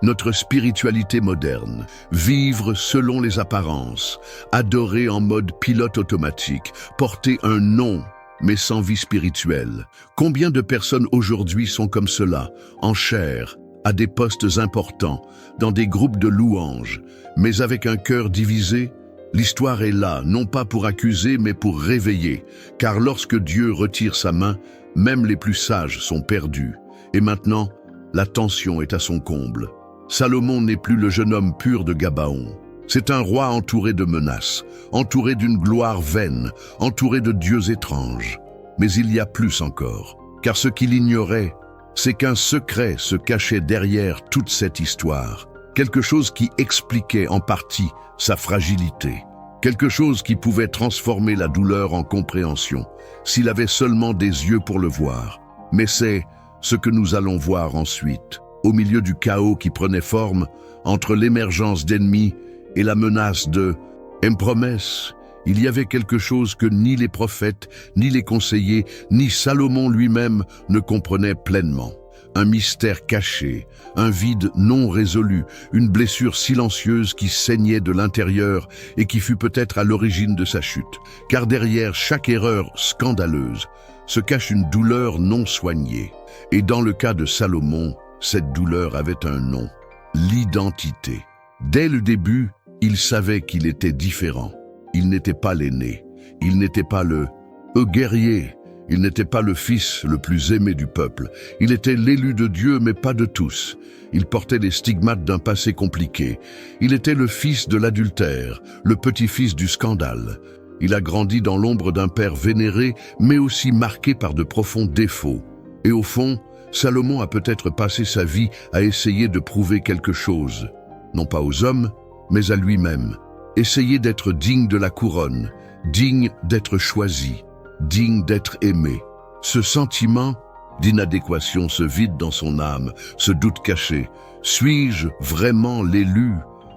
notre spiritualité moderne, vivre selon les apparences, adorer en mode pilote automatique, porter un nom, mais sans vie spirituelle. Combien de personnes aujourd'hui sont comme cela, en chair, à des postes importants, dans des groupes de louanges, mais avec un cœur divisé? L'histoire est là, non pas pour accuser, mais pour réveiller, car lorsque Dieu retire sa main, même les plus sages sont perdus. Et maintenant, la tension est à son comble. Salomon n'est plus le jeune homme pur de Gabaon. C'est un roi entouré de menaces, entouré d'une gloire vaine, entouré de dieux étranges. Mais il y a plus encore, car ce qu'il ignorait, c'est qu'un secret se cachait derrière toute cette histoire. Quelque chose qui expliquait en partie sa fragilité. Quelque chose qui pouvait transformer la douleur en compréhension, s'il avait seulement des yeux pour le voir. Mais c'est ce que nous allons voir ensuite. Au milieu du chaos qui prenait forme, entre l'émergence d'ennemis et la menace de promesse, il y avait quelque chose que ni les prophètes, ni les conseillers, ni Salomon lui-même ne comprenaient pleinement. Un mystère caché, un vide non résolu, une blessure silencieuse qui saignait de l'intérieur et qui fut peut-être à l'origine de sa chute. Car derrière chaque erreur scandaleuse se cache une douleur non soignée. Et dans le cas de Salomon, cette douleur avait un nom, l'identité. Dès le début, il savait qu'il était différent. Il n'était pas l'aîné, il n'était pas le guerrier, il n'était pas le fils le plus aimé du peuple. Il était l'élu de Dieu, mais pas de tous. Il portait les stigmates d'un passé compliqué. Il était le fils de l'adultère, le petit-fils du scandale. Il a grandi dans l'ombre d'un père vénéré, mais aussi marqué par de profonds défauts. Et au fond, Salomon a peut-être passé sa vie à essayer de prouver quelque chose, non pas aux hommes, mais à lui-même. Essayer d'être digne de la couronne, digne d'être choisi, digne d'être aimé. Ce sentiment d'inadéquation se vide dans son âme, ce doute caché. Suis-je vraiment l'élu?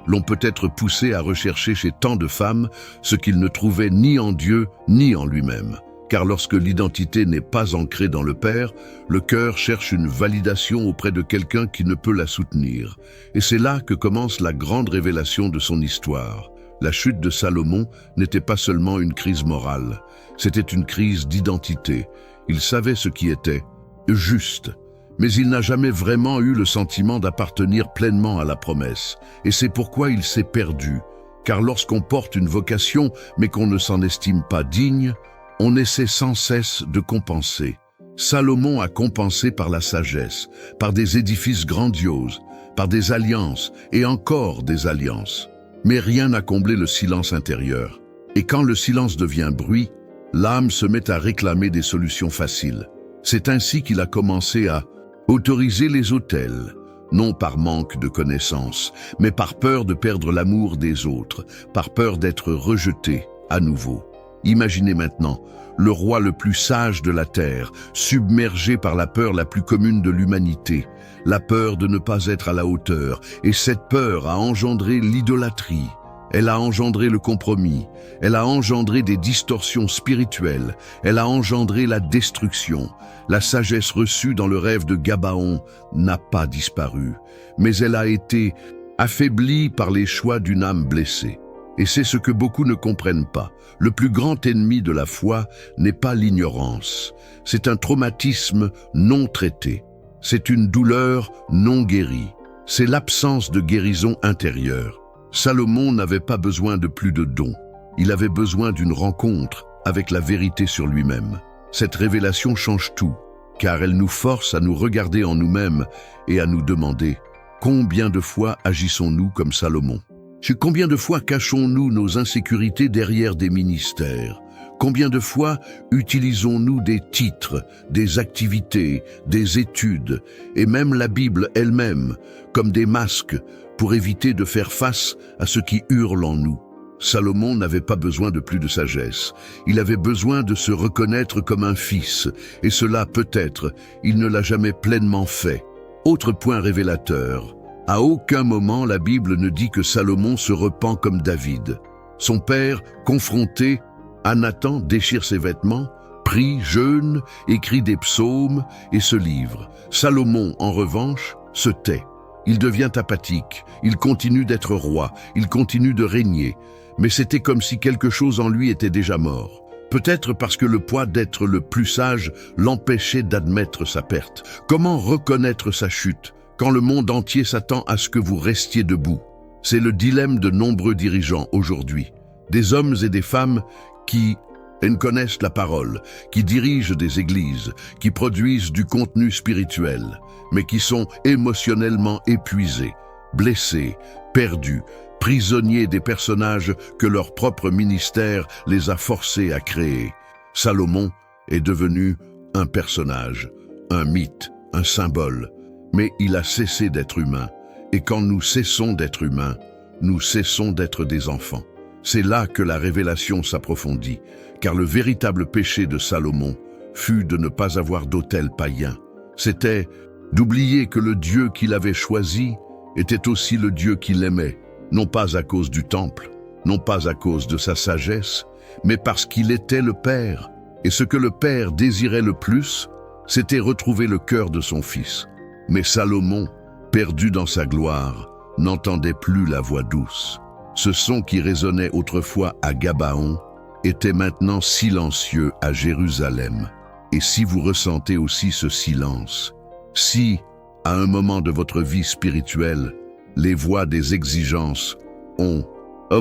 L'ont peut-être poussé à rechercher chez tant de femmes ce qu'il ne trouvait ni en Dieu ni en lui-même. Car lorsque l'identité n'est pas ancrée dans le Père, le cœur cherche une validation auprès de quelqu'un qui ne peut la soutenir. Et c'est là que commence la grande révélation de son histoire. La chute de Salomon n'était pas seulement une crise morale, c'était une crise d'identité. Il savait ce qui était juste, mais il n'a jamais vraiment eu le sentiment d'appartenir pleinement à la promesse. Et c'est pourquoi il s'est perdu. Car lorsqu'on porte une vocation, mais qu'on ne s'en estime pas digne, on essaie sans cesse de compenser. Salomon a compensé par la sagesse, par des édifices grandioses, par des alliances et encore des alliances. Mais rien n'a comblé le silence intérieur. Et quand le silence devient bruit, l'âme se met à réclamer des solutions faciles. C'est ainsi qu'il a commencé à autoriser les autels, non par manque de connaissances, mais par peur de perdre l'amour des autres, par peur d'être rejeté à nouveau. Imaginez maintenant le roi le plus sage de la terre, submergé par la peur la plus commune de l'humanité, la peur de ne pas être à la hauteur, et cette peur a engendré l'idolâtrie. Elle a engendré le compromis, elle a engendré des distorsions spirituelles, elle a engendré la destruction. La sagesse reçue dans le rêve de Gabaon n'a pas disparu, mais elle a été affaiblie par les choix d'une âme blessée. Et c'est ce que beaucoup ne comprennent pas. Le plus grand ennemi de la foi n'est pas l'ignorance. C'est un traumatisme non traité. C'est une douleur non guérie. C'est l'absence de guérison intérieure. Salomon n'avait pas besoin de plus de dons. Il avait besoin d'une rencontre avec la vérité sur lui-même. Cette révélation change tout, car elle nous force à nous regarder en nous-mêmes et à nous demander combien de fois agissons-nous comme Salomon? Combien de fois cachons-nous nos insécurités derrière des ministères? Combien de fois utilisons-nous des titres, des activités, des études, et même la Bible elle-même, comme des masques pour éviter de faire face à ce qui hurle en nous? Salomon n'avait pas besoin de plus de sagesse. Il avait besoin de se reconnaître comme un fils, et cela, peut-être, il ne l'a jamais pleinement fait. Autre point révélateur. À aucun moment la Bible ne dit que Salomon se repent comme David. Son père, confronté à Nathan, déchire ses vêtements, prie, jeûne, écrit des psaumes et se livre. Salomon, en revanche, se tait. Il devient apathique, il continue d'être roi, il continue de régner, mais c'était comme si quelque chose en lui était déjà mort. Peut-être parce que le poids d'être le plus sage l'empêchait d'admettre sa perte. Comment reconnaître sa chute quand le monde entier s'attend à ce que vous restiez debout? C'est le dilemme de nombreux dirigeants aujourd'hui. Des hommes et des femmes qui connaissent la parole, qui dirigent des églises, qui produisent du contenu spirituel, mais qui sont émotionnellement épuisés, blessés, perdus, prisonniers des personnages que leur propre ministère les a forcés à créer. Salomon est devenu un personnage, un mythe, un symbole, mais il a cessé d'être humain. Et quand nous cessons d'être humains, nous cessons d'être des enfants. C'est là que la révélation s'approfondit, car le véritable péché de Salomon fut de ne pas avoir d'autel païen. C'était d'oublier que le Dieu qu'il avait choisi était aussi le Dieu qu'il aimait, non pas à cause du temple, non pas à cause de sa sagesse, mais parce qu'il était le Père. Et ce que le Père désirait le plus, c'était retrouver le cœur de son fils. Mais Salomon, perdu dans sa gloire, n'entendait plus la voix douce. Ce son qui résonnait autrefois à Gabaon était maintenant silencieux à Jérusalem. Et si vous ressentez aussi ce silence, si, à un moment de votre vie spirituelle, les voix des exigences ont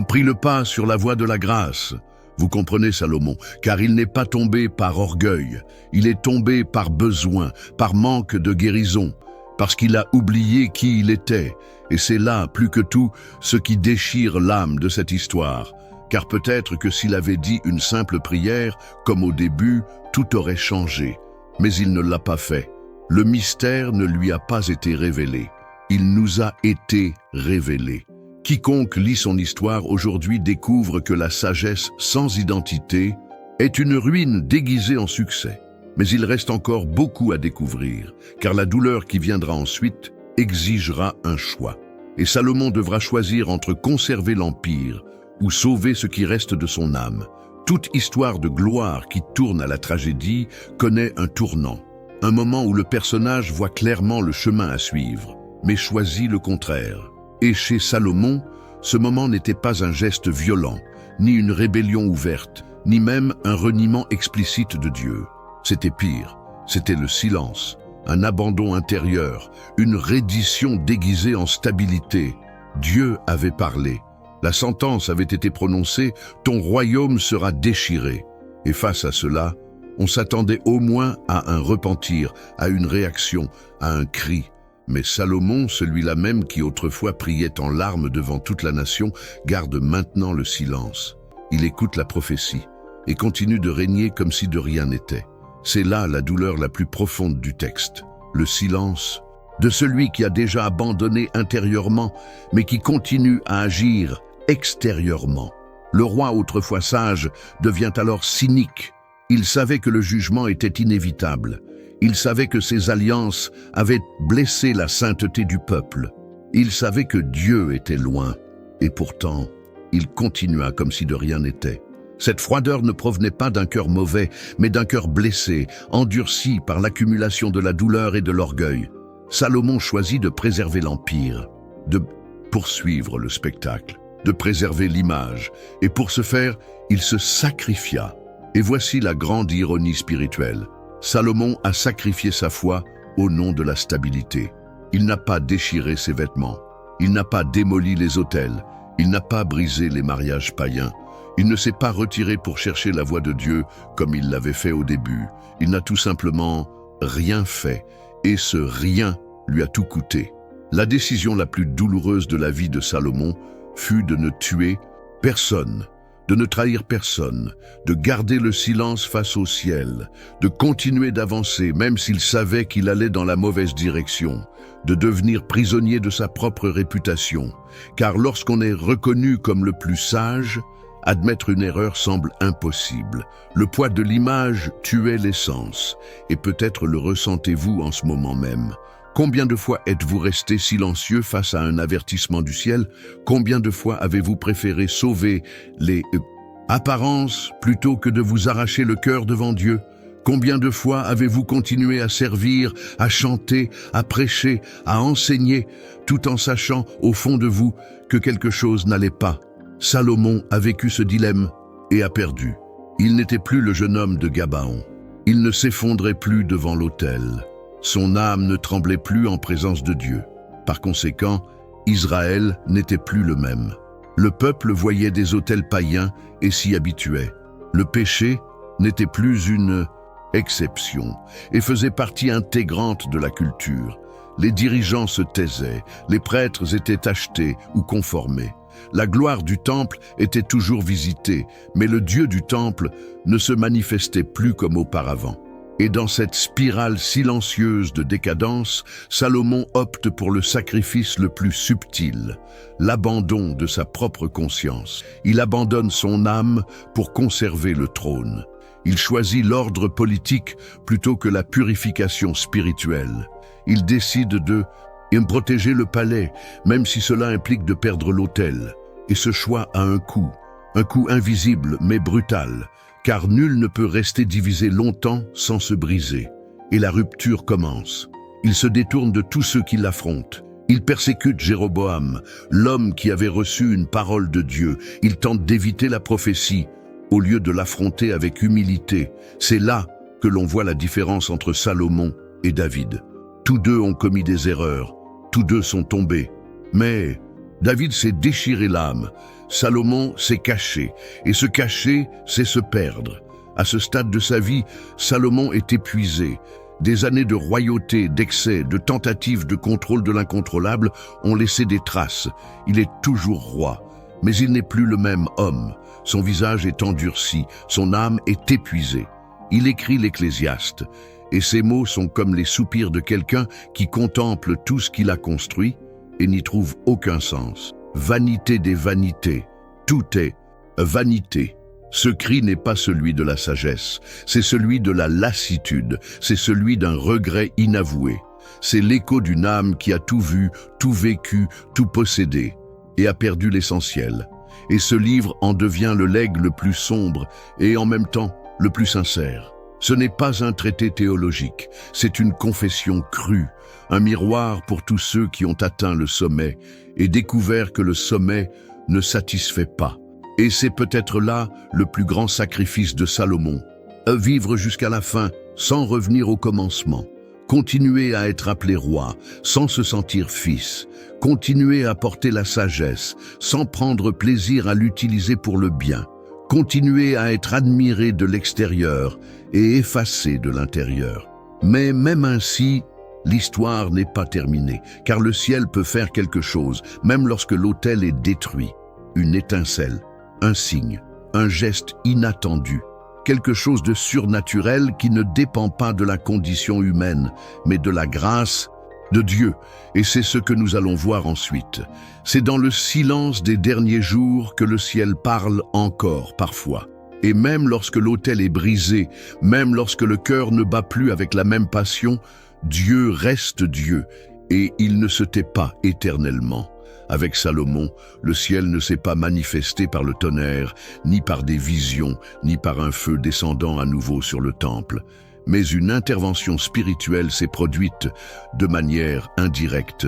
pris le pas sur la voie de la grâce, vous comprenez Salomon, car il n'est pas tombé par orgueil, il est tombé par besoin, par manque de guérison, parce qu'il a oublié qui il était. Et c'est là, plus que tout, ce qui déchire l'âme de cette histoire. Car peut-être que s'il avait dit une simple prière, comme au début, tout aurait changé. Mais il ne l'a pas fait. Le mystère ne lui a pas été révélé. Il nous a été révélé. Quiconque lit son histoire aujourd'hui découvre que la sagesse sans identité est une ruine déguisée en succès. Mais il reste encore beaucoup à découvrir, car la douleur qui viendra ensuite exigera un choix. Et Salomon devra choisir entre conserver l'empire ou sauver ce qui reste de son âme. Toute histoire de gloire qui tourne à la tragédie connaît un tournant, un moment où le personnage voit clairement le chemin à suivre, mais choisit le contraire. Et chez Salomon, ce moment n'était pas un geste violent, ni une rébellion ouverte, ni même un reniement explicite de Dieu. C'était pire, c'était le silence, un abandon intérieur, une reddition déguisée en stabilité. Dieu avait parlé. La sentence avait été prononcée, ton royaume sera déchiré. Et face à cela, on s'attendait au moins à un repentir, à une réaction, à un cri. Mais Salomon, celui-là même qui autrefois priait en larmes devant toute la nation, garde maintenant le silence. Il écoute la prophétie et continue de régner comme si de rien n'était. C'est là la douleur la plus profonde du texte, le silence de celui qui a déjà abandonné intérieurement, mais qui continue à agir extérieurement. Le roi, autrefois sage, devient alors cynique. Il savait que le jugement était inévitable. Il savait que ses alliances avaient blessé la sainteté du peuple. Il savait que Dieu était loin. Et pourtant, il continua comme si de rien n'était. Cette froideur ne provenait pas d'un cœur mauvais, mais d'un cœur blessé, endurci par l'accumulation de la douleur et de l'orgueil. Salomon choisit de préserver l'empire, de poursuivre le spectacle, de préserver l'image, et pour ce faire, il se sacrifia. Et voici la grande ironie spirituelle. Salomon a sacrifié sa foi au nom de la stabilité. Il n'a pas déchiré ses vêtements, il n'a pas démoli les autels, il n'a pas brisé les mariages païens. Il ne s'est pas retiré pour chercher la voix de Dieu comme il l'avait fait au début. Il n'a tout simplement rien fait, et ce rien lui a tout coûté. La décision la plus douloureuse de la vie de Salomon fut de ne tuer personne, de ne trahir personne, de garder le silence face au ciel, de continuer d'avancer même s'il savait qu'il allait dans la mauvaise direction, de devenir prisonnier de sa propre réputation. Car lorsqu'on est reconnu comme le plus sage, admettre une erreur semble impossible. Le poids de l'image tuait l'essence, et peut-être le ressentez-vous en ce moment même. Combien de fois êtes-vous resté silencieux face à un avertissement du ciel? Combien de fois avez-vous préféré sauver les apparences plutôt que de vous arracher le cœur devant Dieu? Combien de fois avez-vous continué à servir, à chanter, à prêcher, à enseigner, tout en sachant au fond de vous que quelque chose n'allait pas? Salomon a vécu ce dilemme et a perdu. Il n'était plus le jeune homme de Gabaon. Il ne s'effondrait plus devant l'autel. Son âme ne tremblait plus en présence de Dieu. Par conséquent, Israël n'était plus le même. Le peuple voyait des autels païens et s'y habituait. Le péché n'était plus une exception et faisait partie intégrante de la culture. Les dirigeants se taisaient, les prêtres étaient achetés ou conformés. La gloire du temple était toujours visitée, mais le Dieu du temple ne se manifestait plus comme auparavant. Et dans cette spirale silencieuse de décadence, Salomon opte pour le sacrifice le plus subtil, l'abandon de sa propre conscience. Il abandonne son âme pour conserver le trône. Il choisit l'ordre politique plutôt que la purification spirituelle. Il décide de protéger le palais, même si cela implique de perdre l'autel. Et ce choix a un coup invisible mais brutal, car nul ne peut rester divisé longtemps sans se briser. Et la rupture commence. Il se détourne de tous ceux qui l'affrontent. Il persécute Jéroboam, l'homme qui avait reçu une parole de Dieu. Il tente d'éviter la prophétie, au lieu de l'affronter avec humilité. C'est là que l'on voit la différence entre Salomon et David. Tous deux ont commis des erreurs, tous deux sont tombés. Mais David s'est déchiré l'âme, Salomon s'est caché, et se cacher, c'est se perdre. À ce stade de sa vie, Salomon est épuisé. Des années de royauté, d'excès, de tentatives de contrôle de l'incontrôlable ont laissé des traces. Il est toujours roi, mais il n'est plus le même homme. Son visage est endurci, son âme est épuisée. Il écrit l'Ecclésiaste, et ses mots sont comme les soupirs de quelqu'un qui contemple tout ce qu'il a construit et n'y trouve aucun sens. Vanité des vanités, tout est vanité. Ce cri n'est pas celui de la sagesse, c'est celui de la lassitude, c'est celui d'un regret inavoué. C'est l'écho d'une âme qui a tout vu, tout vécu, tout possédé, et a perdu l'essentiel. Et ce livre en devient le legs le plus sombre et en même temps le plus sincère. Ce n'est pas un traité théologique, c'est une confession crue, un miroir pour tous ceux qui ont atteint le sommet et découvert que le sommet ne satisfait pas. Et c'est peut-être là le plus grand sacrifice de Salomon, vivre jusqu'à la fin sans revenir au commencement, continuer à être appelé roi sans se sentir fils, continuer à porter la sagesse sans prendre plaisir à l'utiliser pour le bien, continuer à être admiré de l'extérieur et effacé de l'intérieur. Mais même ainsi, l'histoire n'est pas terminée, car le ciel peut faire quelque chose, même lorsque l'autel est détruit. Une étincelle, un signe, un geste inattendu, quelque chose de surnaturel qui ne dépend pas de la condition humaine, mais de la grâce de Dieu. Et c'est ce que nous allons voir ensuite. C'est dans le silence des derniers jours que le ciel parle encore parfois. Et même lorsque l'autel est brisé, même lorsque le cœur ne bat plus avec la même passion, Dieu reste Dieu, et il ne se tait pas éternellement. Avec Salomon, le ciel ne s'est pas manifesté par le tonnerre, ni par des visions, ni par un feu descendant à nouveau sur le temple. Mais une intervention spirituelle s'est produite de manière indirecte,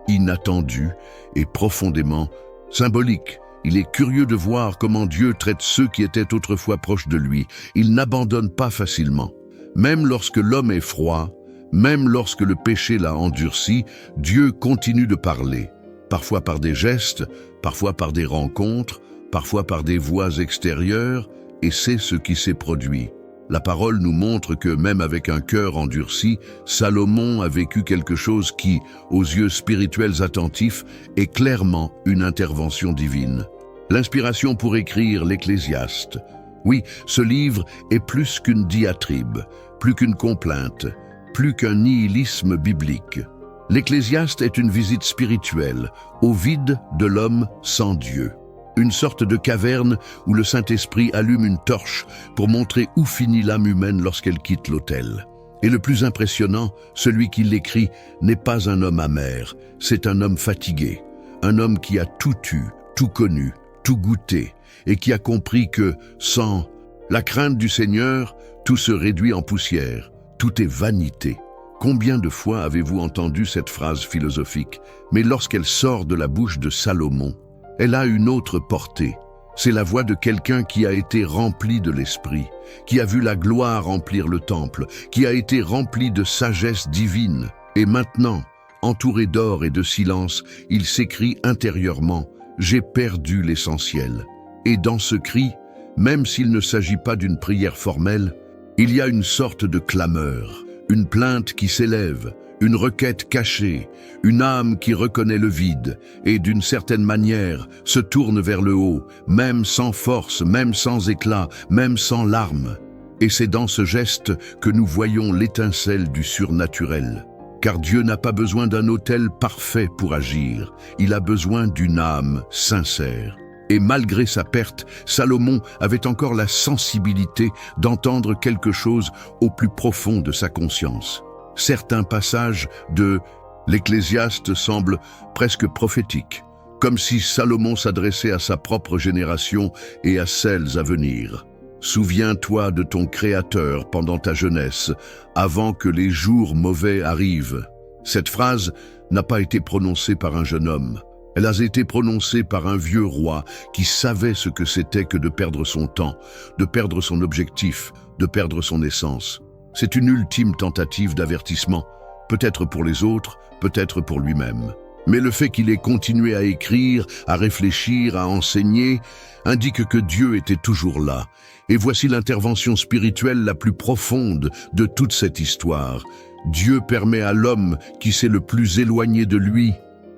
inattendue et profondément symbolique. Il est curieux de voir comment Dieu traite ceux qui étaient autrefois proches de lui. Il n'abandonne pas facilement. Même lorsque l'homme est froid, même lorsque le péché l'a endurci, Dieu continue de parler. Parfois par des gestes, parfois par des rencontres, parfois par des voix extérieures, et c'est ce qui s'est produit. La parole nous montre que même avec un cœur endurci, Salomon a vécu quelque chose qui, aux yeux spirituels attentifs, est clairement une intervention divine. L'inspiration pour écrire l'Ecclésiaste. Oui, ce livre est plus qu'une diatribe, plus qu'une complainte, plus qu'un nihilisme biblique. L'Ecclésiaste est une visite spirituelle, au vide de l'homme sans Dieu. Une sorte de caverne où le Saint-Esprit allume une torche pour montrer où finit l'âme humaine lorsqu'elle quitte l'autel. Et le plus impressionnant, celui qui l'écrit n'est pas un homme amer, c'est un homme fatigué, un homme qui a tout eu, tout connu, tout goûté, et qui a compris que sans La crainte du Seigneur, tout se réduit en poussière, tout est vanité. Combien de fois avez-vous entendu cette phrase philosophique? Mais lorsqu'elle sort de la bouche de Salomon, elle a une autre portée. C'est la voix de quelqu'un qui a été rempli de l'Esprit, qui a vu la gloire remplir le temple, qui a été rempli de sagesse divine. Et maintenant, entouré d'or et de silence, il s'écrie intérieurement « J'ai perdu l'essentiel ». Et dans ce cri, même s'il ne s'agit pas d'une prière formelle, il y a une sorte de clameur, une plainte qui s'élève, une requête cachée, une âme qui reconnaît le vide et d'une certaine manière se tourne vers le haut, même sans force, même sans éclat, même sans larmes. Et c'est dans ce geste que nous voyons l'étincelle du surnaturel. Car Dieu n'a pas besoin d'un autel parfait pour agir, il a besoin d'une âme sincère. Et malgré sa perte, Salomon avait encore la sensibilité d'entendre quelque chose au plus profond de sa conscience. Certains passages de l'Ecclésiaste semblent presque prophétiques, comme si Salomon s'adressait à sa propre génération et à celles à venir. Souviens-toi de ton Créateur pendant ta jeunesse, avant que les jours mauvais arrivent. Cette phrase n'a pas été prononcée par un jeune homme. Elle a été prononcée par un vieux roi qui savait ce que c'était que de perdre son temps, de perdre son objectif, de perdre son essence. C'est une ultime tentative d'avertissement, peut-être pour les autres, peut-être pour lui-même. Mais le fait qu'il ait continué à écrire, à réfléchir, à enseigner, indique que Dieu était toujours là. Et voici l'intervention spirituelle la plus profonde de toute cette histoire. Dieu permet à l'homme qui s'est le plus éloigné de lui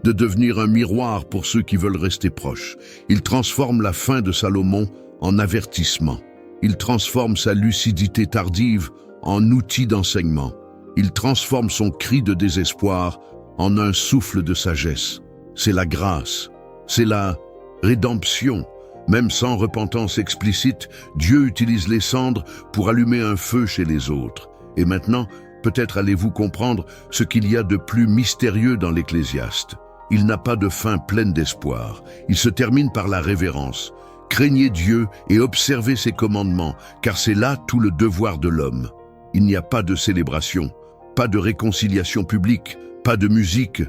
de devenir un miroir pour ceux qui veulent rester proches. Il transforme la fin de Salomon en avertissement. Il transforme sa lucidité tardive en outil d'enseignement. Il transforme son cri de désespoir en un souffle de sagesse. C'est la grâce, c'est la rédemption. Même sans repentance explicite, Dieu utilise les cendres pour allumer un feu chez les autres. Et maintenant, peut-être allez-vous comprendre ce qu'il y a de plus mystérieux dans l'Ecclésiaste. Il n'a pas de fin pleine d'espoir. Il se termine par la révérence. Craignez Dieu et observez ses commandements, car c'est là tout le devoir de l'homme. Il n'y a pas de célébration, pas de réconciliation publique, pas de musique,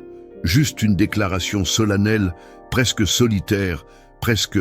juste une déclaration solennelle, presque solitaire, presque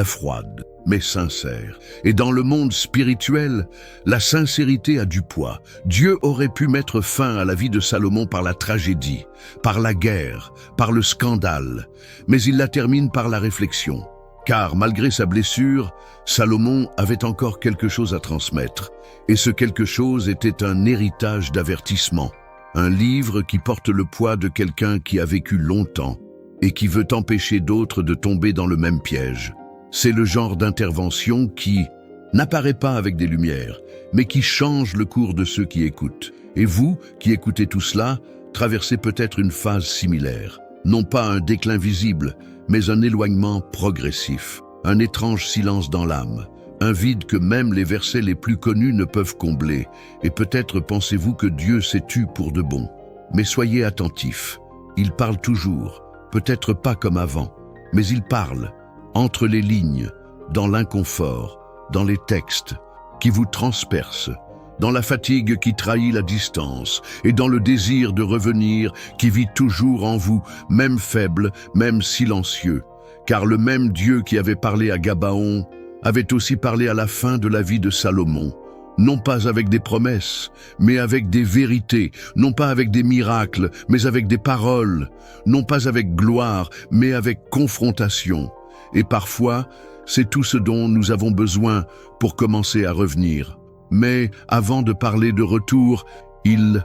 froide, mais sincère. Et dans le monde spirituel, la sincérité a du poids. Dieu aurait pu mettre fin à la vie de Salomon par la tragédie, par la guerre, par le scandale, mais il la termine par la réflexion. Car malgré sa blessure, Salomon avait encore quelque chose à transmettre. Et ce quelque chose était un héritage d'avertissement. Un livre qui porte le poids de quelqu'un qui a vécu longtemps et qui veut empêcher d'autres de tomber dans le même piège. C'est le genre d'intervention qui n'apparaît pas avec des lumières, mais qui change le cours de ceux qui écoutent. Et vous, qui écoutez tout cela, traversez peut-être une phase similaire. Non pas un déclin visible, mais un éloignement progressif, un étrange silence dans l'âme, un vide que même les versets les plus connus ne peuvent combler. Et peut-être pensez-vous que Dieu s'est tu pour de bon. Mais soyez attentifs, il parle toujours, peut-être pas comme avant, mais il parle, entre les lignes, dans l'inconfort, dans les textes qui vous transpercent, dans la fatigue qui trahit la distance et dans le désir de revenir qui vit toujours en vous, même faible, même silencieux. Car le même Dieu qui avait parlé à Gabaon avait aussi parlé à la fin de la vie de Salomon, non pas avec des promesses, mais avec des vérités, non pas avec des miracles, mais avec des paroles, non pas avec gloire, mais avec confrontation. Et parfois, c'est tout ce dont nous avons besoin pour commencer à revenir. Mais avant de parler de retour, il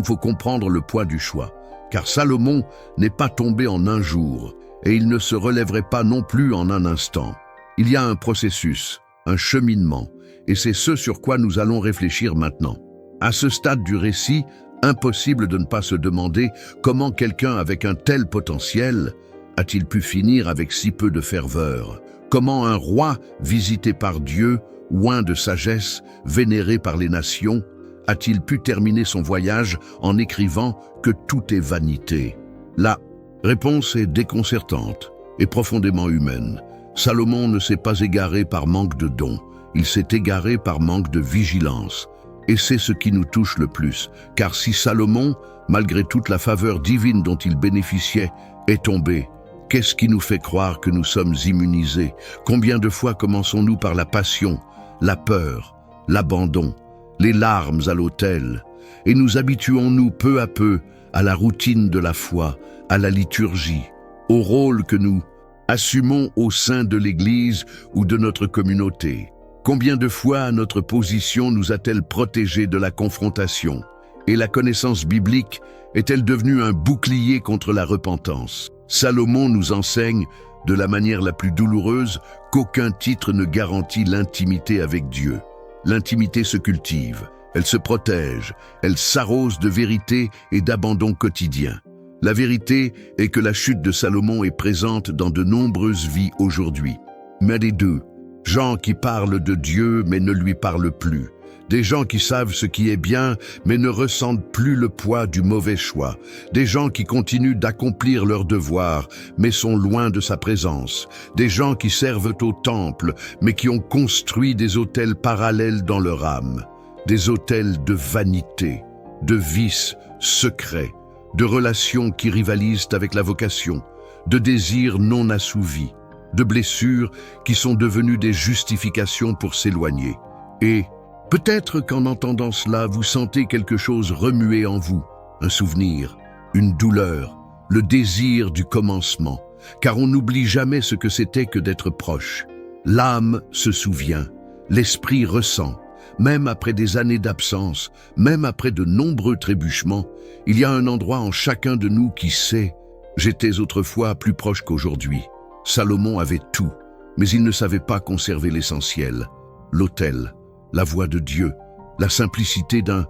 faut comprendre le poids du choix. Car Salomon n'est pas tombé en un jour, et il ne se relèverait pas non plus en un instant. Il y a un processus, un cheminement, et c'est ce sur quoi nous allons réfléchir maintenant. À ce stade du récit, impossible de ne pas se demander comment quelqu'un avec un tel potentiel a-t-il pu finir avec si peu de ferveur? Comment un roi visité par Dieu, oint de sagesse, vénéré par les nations, a-t-il pu terminer son voyage en écrivant que tout est vanité? La réponse est déconcertante et profondément humaine. Salomon ne s'est pas égaré par manque de dons. il s'est égaré par manque de vigilance. Et c'est ce qui nous touche le plus, car si Salomon, malgré toute la faveur divine dont il bénéficiait, est tombé, qu'est-ce qui nous fait croire que nous sommes immunisés? Combien de fois commençons-nous par la passion, la peur, l'abandon, les larmes à l'autel, et nous habituons-nous peu à peu à la routine de la foi, à la liturgie, au rôle que nous assumons au sein de l'Église ou de notre communauté. Combien de fois notre position nous a-t-elle protégés de la confrontation? Et la connaissance biblique est-elle devenue un bouclier contre la repentance? Salomon nous enseigne, de la manière la plus douloureuse, qu'aucun titre ne garantit l'intimité avec Dieu. L'intimité se cultive, elle se protège, elle s'arrose de vérité et d'abandon quotidien. La vérité est que la chute de Salomon est présente dans de nombreuses vies aujourd'hui. Mais des deux, gens qui parlent de Dieu mais ne lui parlent plus. Des gens qui savent ce qui est bien mais ne ressentent plus le poids du mauvais choix. Des gens qui continuent d'accomplir leurs devoirs mais sont loin de sa présence. Des gens qui servent au temple mais qui ont construit des autels parallèles dans leur âme. Des autels de vanité, de vices secrets, de relations qui rivalisent avec la vocation, de désirs non assouvis, de blessures qui sont devenues des justifications pour s'éloigner. Et peut-être qu'en entendant cela, vous sentez quelque chose remuer en vous, un souvenir, une douleur, le désir du commencement, car on n'oublie jamais ce que c'était que d'être proche. L'âme se souvient, l'esprit ressent, même après des années d'absence, même après de nombreux trébuchements, il y a un endroit en chacun de nous qui sait « J'étais autrefois plus proche qu'aujourd'hui ». Salomon avait tout, mais il ne savait pas conserver l'essentiel, l'autel, la voix de Dieu, la simplicité d'un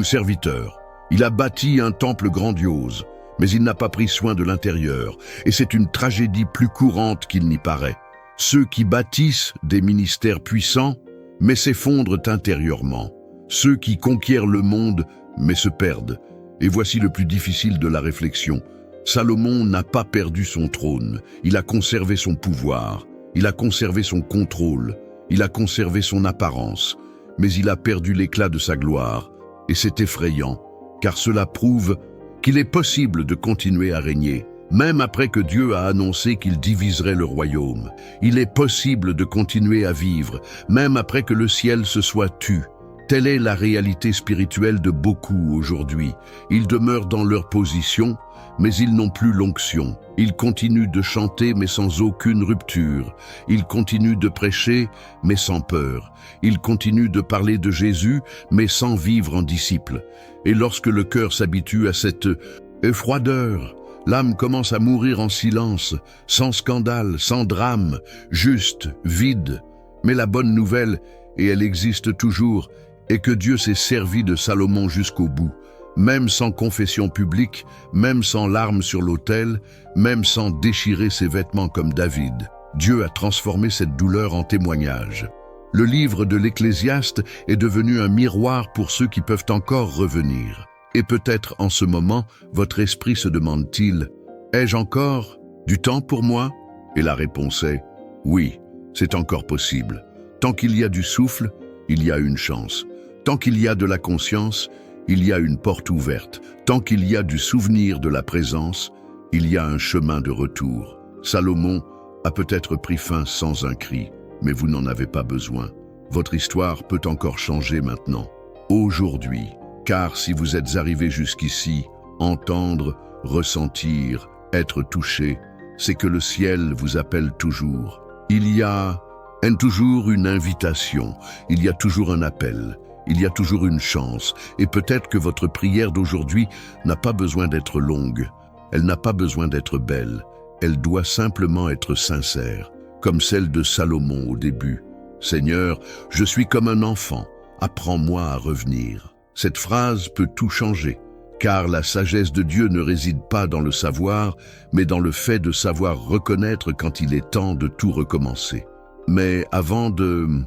serviteur. Il a bâti un temple grandiose, mais il n'a pas pris soin de l'intérieur, et c'est une tragédie plus courante qu'il n'y paraît. Ceux qui bâtissent des ministères puissants, mais s'effondrent intérieurement. Ceux qui conquièrent le monde, mais se perdent. Et voici le plus difficile de la réflexion. Salomon n'a pas perdu son trône, il a conservé son pouvoir, il a conservé son contrôle, il a conservé son apparence, mais il a perdu l'éclat de sa gloire. Et c'est effrayant, car cela prouve qu'il est possible de continuer à régner, même après que Dieu a annoncé qu'il diviserait le royaume. Il est possible de continuer à vivre, même après que le ciel se soit tu. Telle est la réalité spirituelle de beaucoup aujourd'hui. Ils demeurent dans leur position, mais ils n'ont plus l'onction. Ils continuent de chanter, mais sans aucune rupture. Ils continuent de prêcher, mais sans peur. Ils continuent de parler de Jésus, mais sans vivre en disciples. Et lorsque le cœur s'habitue à cette froideur, l'âme commence à mourir en silence, sans scandale, sans drame, juste, vide. Mais la bonne nouvelle, et elle existe toujours, est que Dieu s'est servi de Salomon jusqu'au bout, même sans confession publique, même sans larmes sur l'autel, même sans déchirer ses vêtements comme David. Dieu a transformé cette douleur en témoignage. Le livre de l'Ecclésiaste est devenu un miroir pour ceux qui peuvent encore revenir. Et peut-être en ce moment, votre esprit se demande-t-il « Ai-je encore du temps pour moi ?» Et la réponse est « Oui, c'est encore possible. Tant qu'il y a du souffle, il y a une chance. Tant qu'il y a de la conscience, il y a une porte ouverte. Tant qu'il y a du souvenir de la présence, il y a un chemin de retour. » Salomon a peut-être pris fin sans un cri, mais vous n'en avez pas besoin. Votre histoire peut encore changer maintenant, aujourd'hui. Car si vous êtes arrivé jusqu'ici, entendre, ressentir, être touché, c'est que le ciel vous appelle toujours. Il y a toujours une invitation, il y a toujours un appel, il y a toujours une chance. Et peut-être que votre prière d'aujourd'hui n'a pas besoin d'être longue, elle n'a pas besoin d'être belle, elle doit simplement être sincère, comme celle de Salomon au début. « Seigneur, je suis comme un enfant, apprends-moi à revenir. » Cette phrase peut tout changer, car la sagesse de Dieu ne réside pas dans le savoir, mais dans le fait de savoir reconnaître quand il est temps de tout recommencer. Mais avant de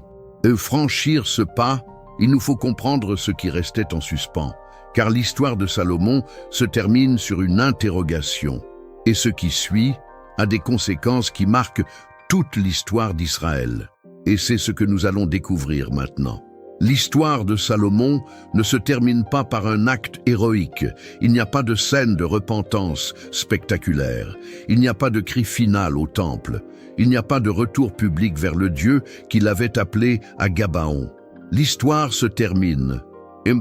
franchir ce pas, il nous faut comprendre ce qui restait en suspens, car l'histoire de Salomon se termine sur une interrogation, et ce qui suit a des conséquences qui marquent toute l'histoire d'Israël. Et c'est ce que nous allons découvrir maintenant. L'histoire de Salomon ne se termine pas par un acte héroïque. Il n'y a pas de scène de repentance spectaculaire. Il n'y a pas de cri final au temple. Il n'y a pas de retour public vers le Dieu qu'il avait appelé à Gabaon. L'histoire se termine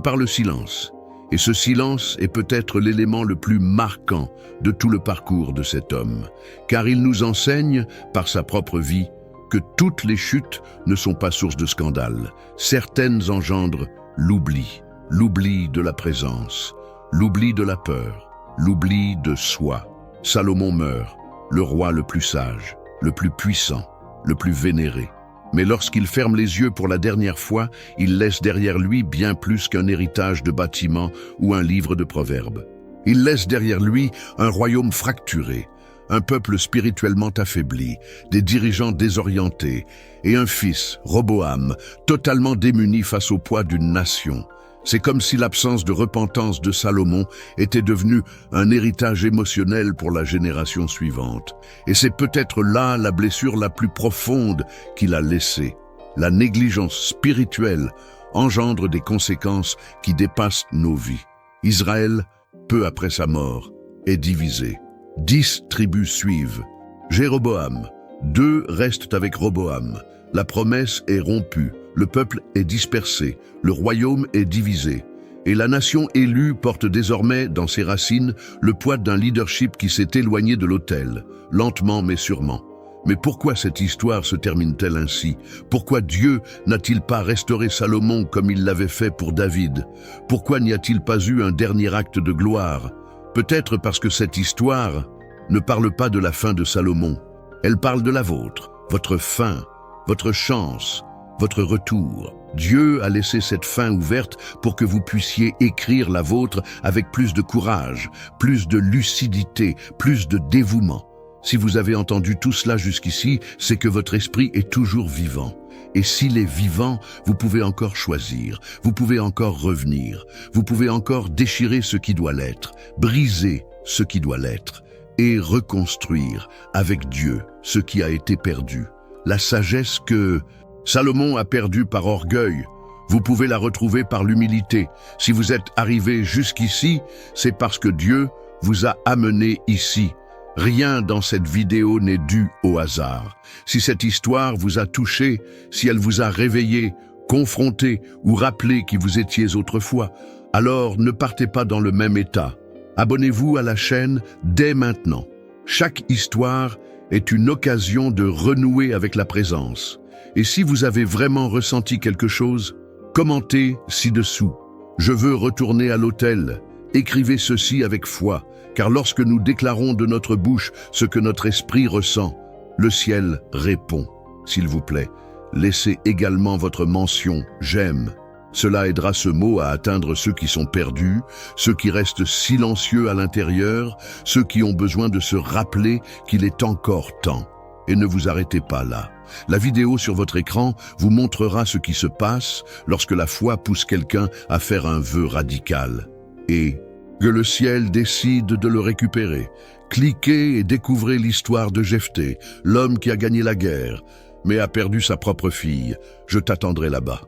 par le silence. Et ce silence est peut-être l'élément le plus marquant de tout le parcours de cet homme, car il nous enseigne, par sa propre vie, que toutes les chutes ne sont pas source de scandale. Certaines engendrent l'oubli de la présence, l'oubli de la peur, l'oubli de soi. Salomon meurt, le roi le plus sage, le plus puissant, le plus vénéré. Mais lorsqu'il ferme les yeux pour la dernière fois, il laisse derrière lui bien plus qu'un héritage de bâtiments ou un livre de proverbes. Il laisse derrière lui un royaume fracturé, un peuple spirituellement affaibli, des dirigeants désorientés et un fils, Roboam, totalement démuni face au poids d'une nation. C'est comme si l'absence de repentance de Salomon était devenue un héritage émotionnel pour la génération suivante. Et c'est peut-être là la blessure la plus profonde qu'il a laissée. La négligence spirituelle engendre des conséquences qui dépassent nos vies. Israël, peu après sa mort, est divisé. 10 tribus suivent. Jéroboam, 2 restent avec Roboam. La promesse est rompue, le peuple est dispersé, le royaume est divisé. Et la nation élue porte désormais dans ses racines le poids d'un leadership qui s'est éloigné de l'autel, lentement mais sûrement. Mais pourquoi cette histoire se termine-t-elle ainsi? Pourquoi Dieu n'a-t-il pas restauré Salomon comme il l'avait fait pour David? Pourquoi n'y a-t-il pas eu un dernier acte de gloire? Peut-être parce que cette histoire ne parle pas de la fin de Salomon. Elle parle de la vôtre, votre fin, votre chance, votre retour. Dieu a laissé cette fin ouverte pour que vous puissiez écrire la vôtre avec plus de courage, plus de lucidité, plus de dévouement. Si vous avez entendu tout cela jusqu'ici, c'est que votre esprit est toujours vivant. Et s'il est vivant, vous pouvez encore choisir, vous pouvez encore revenir, vous pouvez encore déchirer ce qui doit l'être, briser ce qui doit l'être, et reconstruire avec Dieu ce qui a été perdu. La sagesse que Salomon a perdue par orgueil, vous pouvez la retrouver par l'humilité. Si vous êtes arrivé jusqu'ici, c'est parce que Dieu vous a amené ici. Rien dans cette vidéo n'est dû au hasard. Si cette histoire vous a touché, si elle vous a réveillé, confronté ou rappelé qui vous étiez autrefois, alors ne partez pas dans le même état. Abonnez-vous à la chaîne dès maintenant. Chaque histoire est une occasion de renouer avec la présence. Et si vous avez vraiment ressenti quelque chose, commentez ci-dessous. Je veux retourner à l'autel. Écrivez ceci avec foi. Car lorsque nous déclarons de notre bouche ce que notre esprit ressent, le ciel répond. S'il vous plaît, laissez également votre mention « j'aime ». Cela aidera ce mot à atteindre ceux qui sont perdus, ceux qui restent silencieux à l'intérieur, ceux qui ont besoin de se rappeler qu'il est encore temps. Et ne vous arrêtez pas là. La vidéo sur votre écran vous montrera ce qui se passe lorsque la foi pousse quelqu'un à faire un vœu radical. Et que le ciel décide de le récupérer. Cliquez et découvrez l'histoire de Jephthé, l'homme qui a gagné la guerre, mais a perdu sa propre fille. Je t'attendrai là-bas.